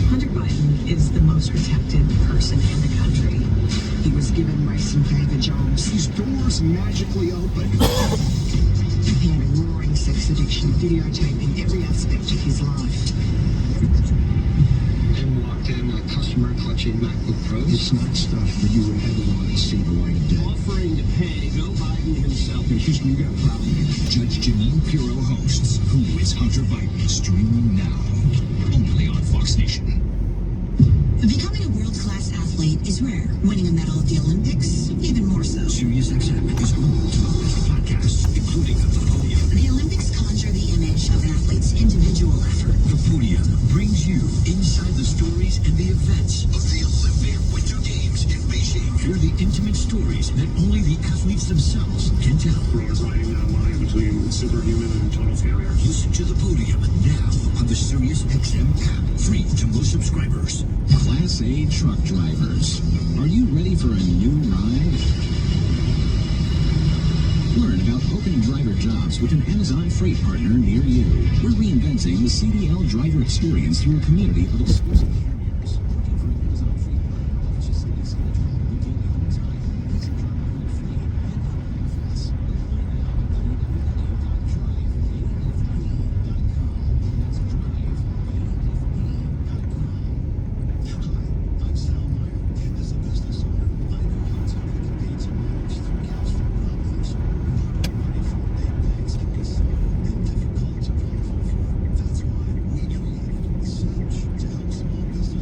Hunter Biden is the most protected person in the country. He was given rights and favor jobs. These doors magically open. He had a roaring sex addiction, videotaping every aspect of his life. And walked in a customer clutching MacBook Pros. It's not stuff that you would ever want to see the light of day. Offering to pay Joe Biden himself. In Houston, you got a problem here. Judge Janine Pirro hosts Who is Hunter Biden? Streaming now. Only on Fox Nation. Becoming a world-class athlete is rare. Winning a medal at the Olympics, even more so. SiriusXM is home to the best podcasts, including The Podium. The Olympics conjure the image of an athlete's individual effort. The Podium brings you inside the stories and the events of the Olympic Winter Games in Beijing. Hear the intimate stories that only the athletes themselves can tell. We're riding that line between superhuman and total failure. Listen to The Podium now on the SiriusXM app, free to most subscribers. Class A truck drivers, are you ready for a new ride? Learn about open driver jobs with an Amazon freight partner near you. We're reinventing the CDL driver experience through a community of exclusive carriers. Working for an Amazon freight partner offers you cities and travel weekend overtime. Visit driver-free and benefits. Learn now at www.drivebfp.com. That's drivebfp.com. I'm Sal Meyer. As a business owner, I know how tough it can be to manage through cash flow problems. Money from big banks can be so difficult to qualify for. That's why we created Surge to help small business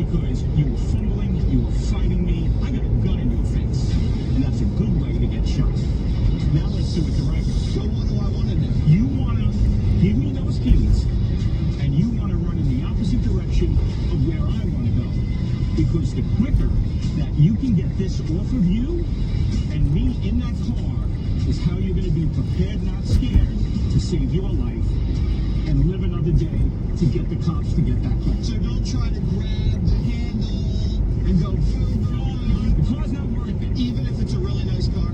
because you were fumbling, you were fighting me. I got a gun in your face. And that's a good way to get shot. Now let's do it the right way. So what do I want to do? You want to give me those keys, and you want to run in the opposite direction of where I want to go. Because the quicker that you can get this off of you and me in that car is how you're going to be prepared, not scared, to save your life and live another day to get the cops to get that car. So don't try to grab the handle and go boom, boom. The car's not worth it. Even if it's a really nice car.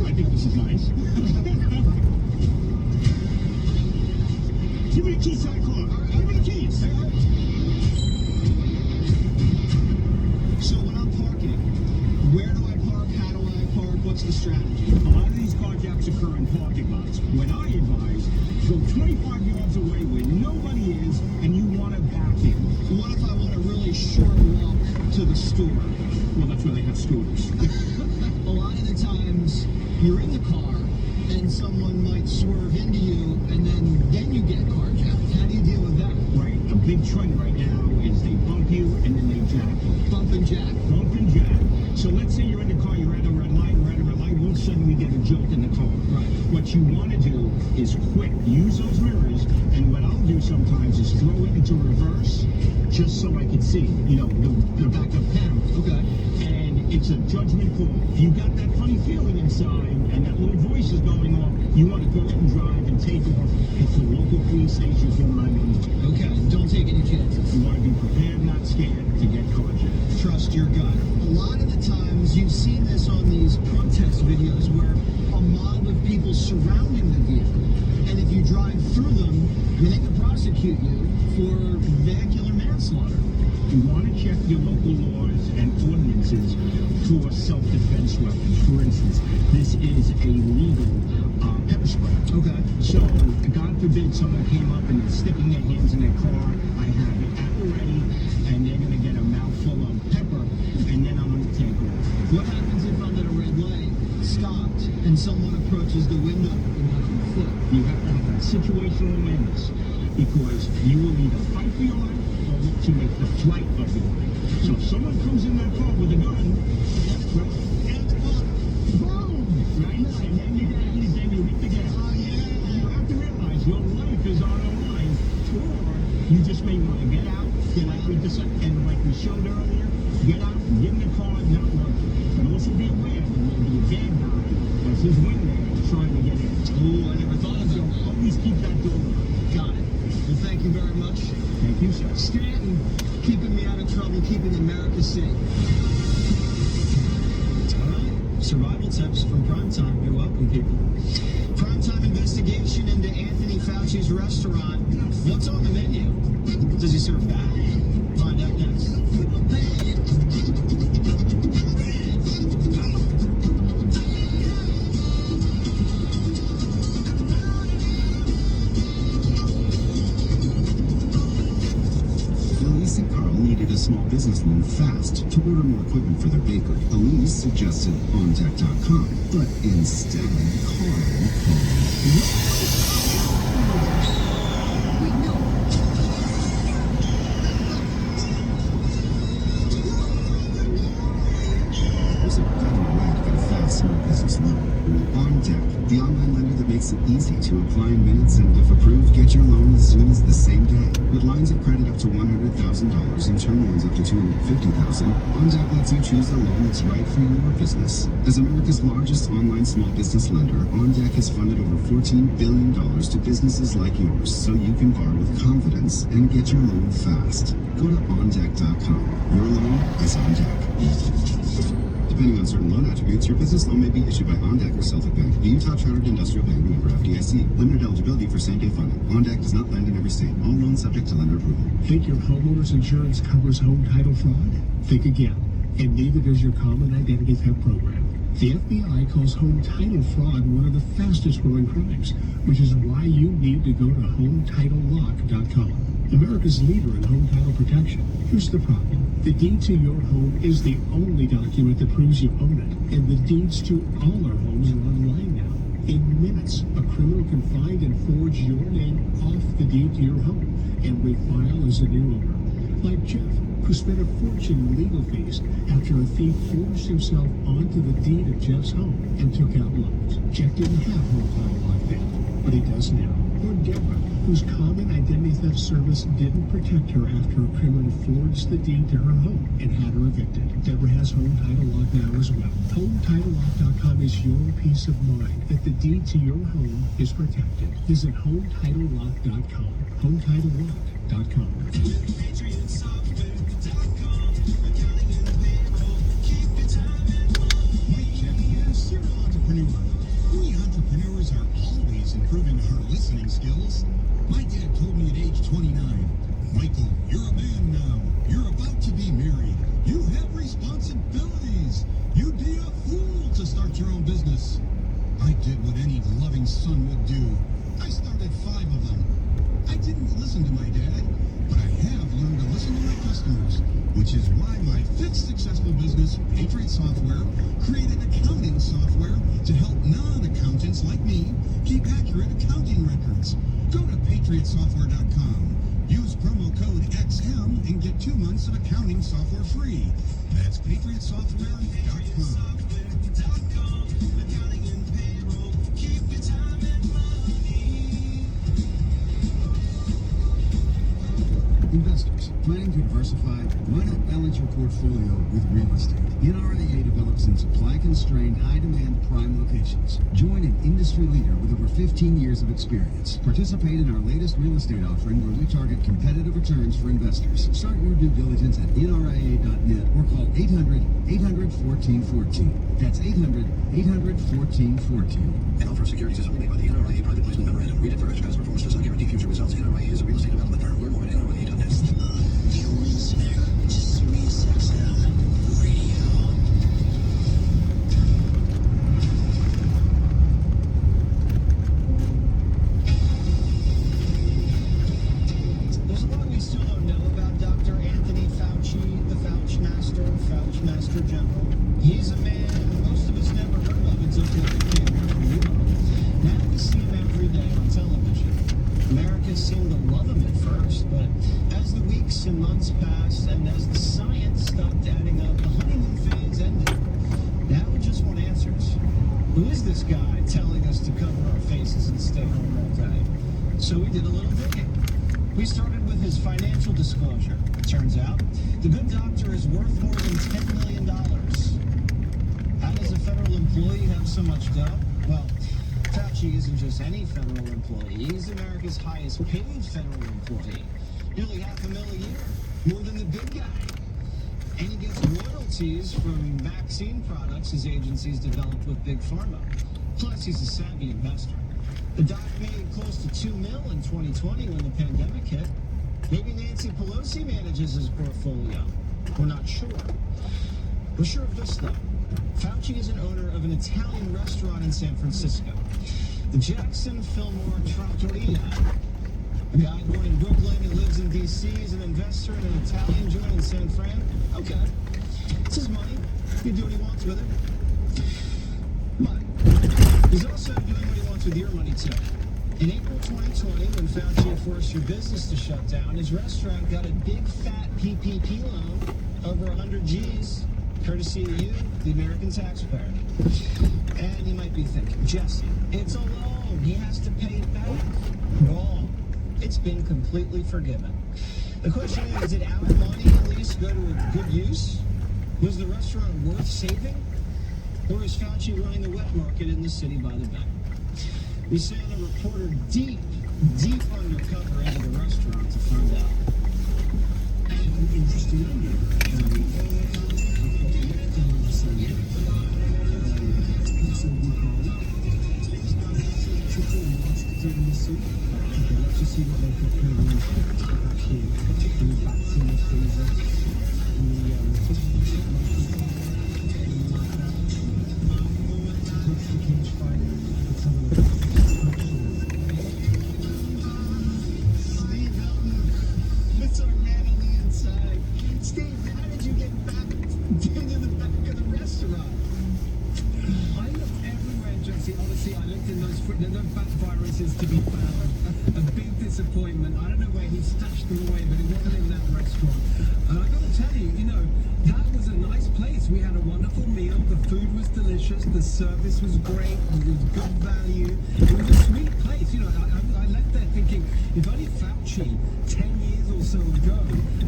I think this is nice. Give me the keys to that car. Give me the keys. So when I'm parking, where do I park? How do I park? What's the strategy? A lot of these carjacks occur in parking lots. When I advise, go 25 yards away where nobody is, and you want to back in. What if I want a really short walk to the store? Well, that's where they have scooters. A lot of the times, you're in the car, and someone might swerve into you, and then you get carjacked. How do you deal with that? Right. A big trend right now is they bump you and then they jack you. Bump and jack. Bump and jack. So let's say you're in the car, you're at a red light, we're at a red light, all of a sudden we get a jolt in the car. Right. What you want to do is quick, use those mirrors, and what I'll do sometimes is throw it into reverse, just so I can see, the backup camera. Okay. And it's a judgment call. If you got that funny feeling inside, and that little voice is going off, you want to go ahead and drive and take off into the local police station for 911. Okay, don't take any chances. You want to be prepared, not scared, to get carjacked. Trust your gut. A lot of the times, you've seen this on these protest videos where a mob of people surrounding the vehicle, and if you drive through them, they can prosecute you for vehicular manslaughter. You want to check your local laws and ordinances for self-defense weapons. For instance, this is a legal pepper spray. Okay. So, God forbid someone came up and is sticking their hands in their car, I have it at the ready, and they're going to get a mouthful of pepper, and then I'm going to take off. What happens if I'm at a red light, stopped, and someone approaches the window and I'm on foot? You have to have that situational awareness, because you will either fight for your life or look to make the flight of your life. So if someone comes in that car with a gun, well, boom! Right? And then you hit the gas. You have to realize your life is on the line, or you just may want to get out with this, and like we showed earlier, get out, get in the car, not working. But also be aware that there will be a bad guy that's his window trying to get in. Oh, I never thought of that. So always keep that door open. Got it. Well, thank you very much. Thank you, sir. Stanton, keeping me out of trouble, keeping America safe. All right. Survival tips from Primetime. You're welcome, people. Primetime investigation into Anthony Fauci's restaurant. What's on the menu? Does he serve that? Find out next. Elise and Carl needed a small business loan fast to order more equipment for their bakery. Elise suggested OnDeck.com, but instead, Carl called. There's a better way to get a fast small business loan. OnDeck, the online lender that makes it easy to apply in minutes and, if approved, get your loan as soon as the same day. With lines of credit up to $100,000 and term loans up to $250,000, OnDeck lets you choose the loan that's right for your business. As America's largest online small business lender, OnDeck has funded over $14 billion to businesses like yours, so you can borrow with confidence and get your loan fast. Go to OnDeck.com. Your loan is on deck. Depending on certain loan attributes, your business loan may be issued by OnDeck or Celtic Bank, a Utah Chartered Industrial Bank member FDIC. Limited eligibility for same-day funding. OnDeck does not lend in every state. All loans subject to lender approval. Think your homeowner's insurance covers home title fraud? Think again. And neither does your common identity theft program. The FBI calls home title fraud one of the fastest growing crimes, which is why you need to go to HometitleLock.com. America's leader in home title protection. Here's the problem. The deed to your home is the only document that proves you own it, and the deeds to all our homes are online now. In minutes, a criminal can find and forge your name off the deed to your home and refile as a new owner. Like Jeff, who spent a fortune in legal fees after a thief forged himself onto the deed of Jeff's home and took out loans. Jeff didn't have home title like that, but he does now. Or Deborah, whose common identity theft service didn't protect her after a criminal forged the deed to her home and had her evicted. Deborah has Home Title Lock now as well. HomeTitleLock.com is your peace of mind that the deed to your home is protected. Visit HomeTitleLock.com. HomeTitleLock.com. Serial entrepreneur. We entrepreneurs are always improving our listening skills. My dad told me at age 29, Michael, you're a man now. You're about to be married. You have responsibilities. You'd be a fool to start your own business. I did what any loving son would do. I started 5 of them. I didn't listen to my dad, but I have learned to listen to my customers, which is why my 5th successful business, Patriot Software, created accounting software to help non-accountants like me keep accurate accounting records. Go to patriotsoftware.com. Use promo code XM and get 2 months of accounting software free. That's patriotsoftware.com. Investors planning to diversify? Why not balance your portfolio with real estate? NRIA develops in supply-constrained, high-demand prime locations. Join an industry leader with over 15 years of experience. Participate in our latest real estate offering where we target competitive returns for investors. Start your due diligence at nria.net or call 800-800-1414. That's 800-800-1414. An offer of securities is only made by the NRIA Private Placement Memorandum. Read it first. Past performance does not guarantee future results. NRIA is a real estate development firm. Learn more at nria.net. You're listening to Sirius XM Radio. There's a lot we still don't know about Dr. Anthony Fauci, the Fauci Master General. He's a man most of us never heard of until COVID came here from Europe. Now we see him every day on television. Americans seem to love him at first, but as the weeks and months passed and as the science stopped adding up, the honeymoon phase ended. Now we just want answers. Who is this guy telling us to cover our faces and stay home all day? So we did a little digging. We started with his financial disclosure. It turns out the good doctor is worth more than $10 million. How does a federal employee have so much dough? Well, Fauci isn't just any federal employee. He's America's highest paid federal employee. Nearly $500,000 a year. More than the big guy. And he gets royalties from vaccine products his agencies developed with Big Pharma. Plus, he's a savvy investor. The doc made close to $2 million in 2020 when the pandemic hit. Maybe Nancy Pelosi manages his portfolio. We're not sure. We're sure of this, though. Fauci is an owner of an Italian restaurant in San Francisco, the Jackson Fillmore Trattoria. A guy born in Brooklyn who lives in D.C. is an investor in an Italian joint in San Fran. Okay, it's his money. He can do what he wants with it. But he's also doing what he wants with your money, too. In April 2020, when Fauci forced your business to shut down, his restaurant got a big fat PPP loan, over 100 G's. Courtesy of you, the American taxpayer. And you might be thinking, Jesse, it's a loan. He has to pay it back. Wrong. It's been completely forgiven. The question is, did our money at least go to a good use? Was the restaurant worth saving? Or is Fauci running the wet market in the city by the bay? We sent a reporter deep undercover into the restaurant to find out. Interesting idea. Let's just see what they've got going on actually in the vaccine freezer. Steve Hilton, it's our man on the inside. Steve, how did you get back into the back of the restaurant? I looked everywhere, Jesse. Honestly, I looked in those there are no back viruses to be found. A big disappointment. I don't know where he stashed them away, but it wasn't in that restaurant. And I got to tell The food was delicious. The service was great. It was good value. It was a sweet place. You know, I left there thinking, if only Fauci 10 years or so ago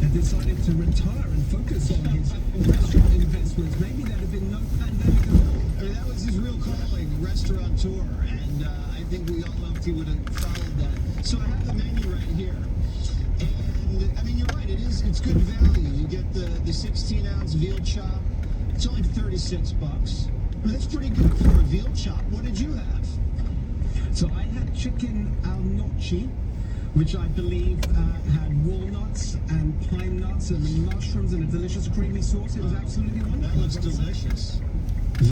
had decided to retire and focus on his restaurant investments, maybe there'd have been no pandemic at all. I mean, that was his real calling, restaurateur, and I think we all hoped he would have followed that. So I have the menu right here. And I mean, you're right. It's good value. You get the 16-ounce veal chop. It's only $36. Well, that's pretty good for a veal chop. What did you have? So I had chicken al gnocchi, which I believe had walnuts and pine nuts and mushrooms and a delicious creamy sauce. It was absolutely wonderful. That looks delicious.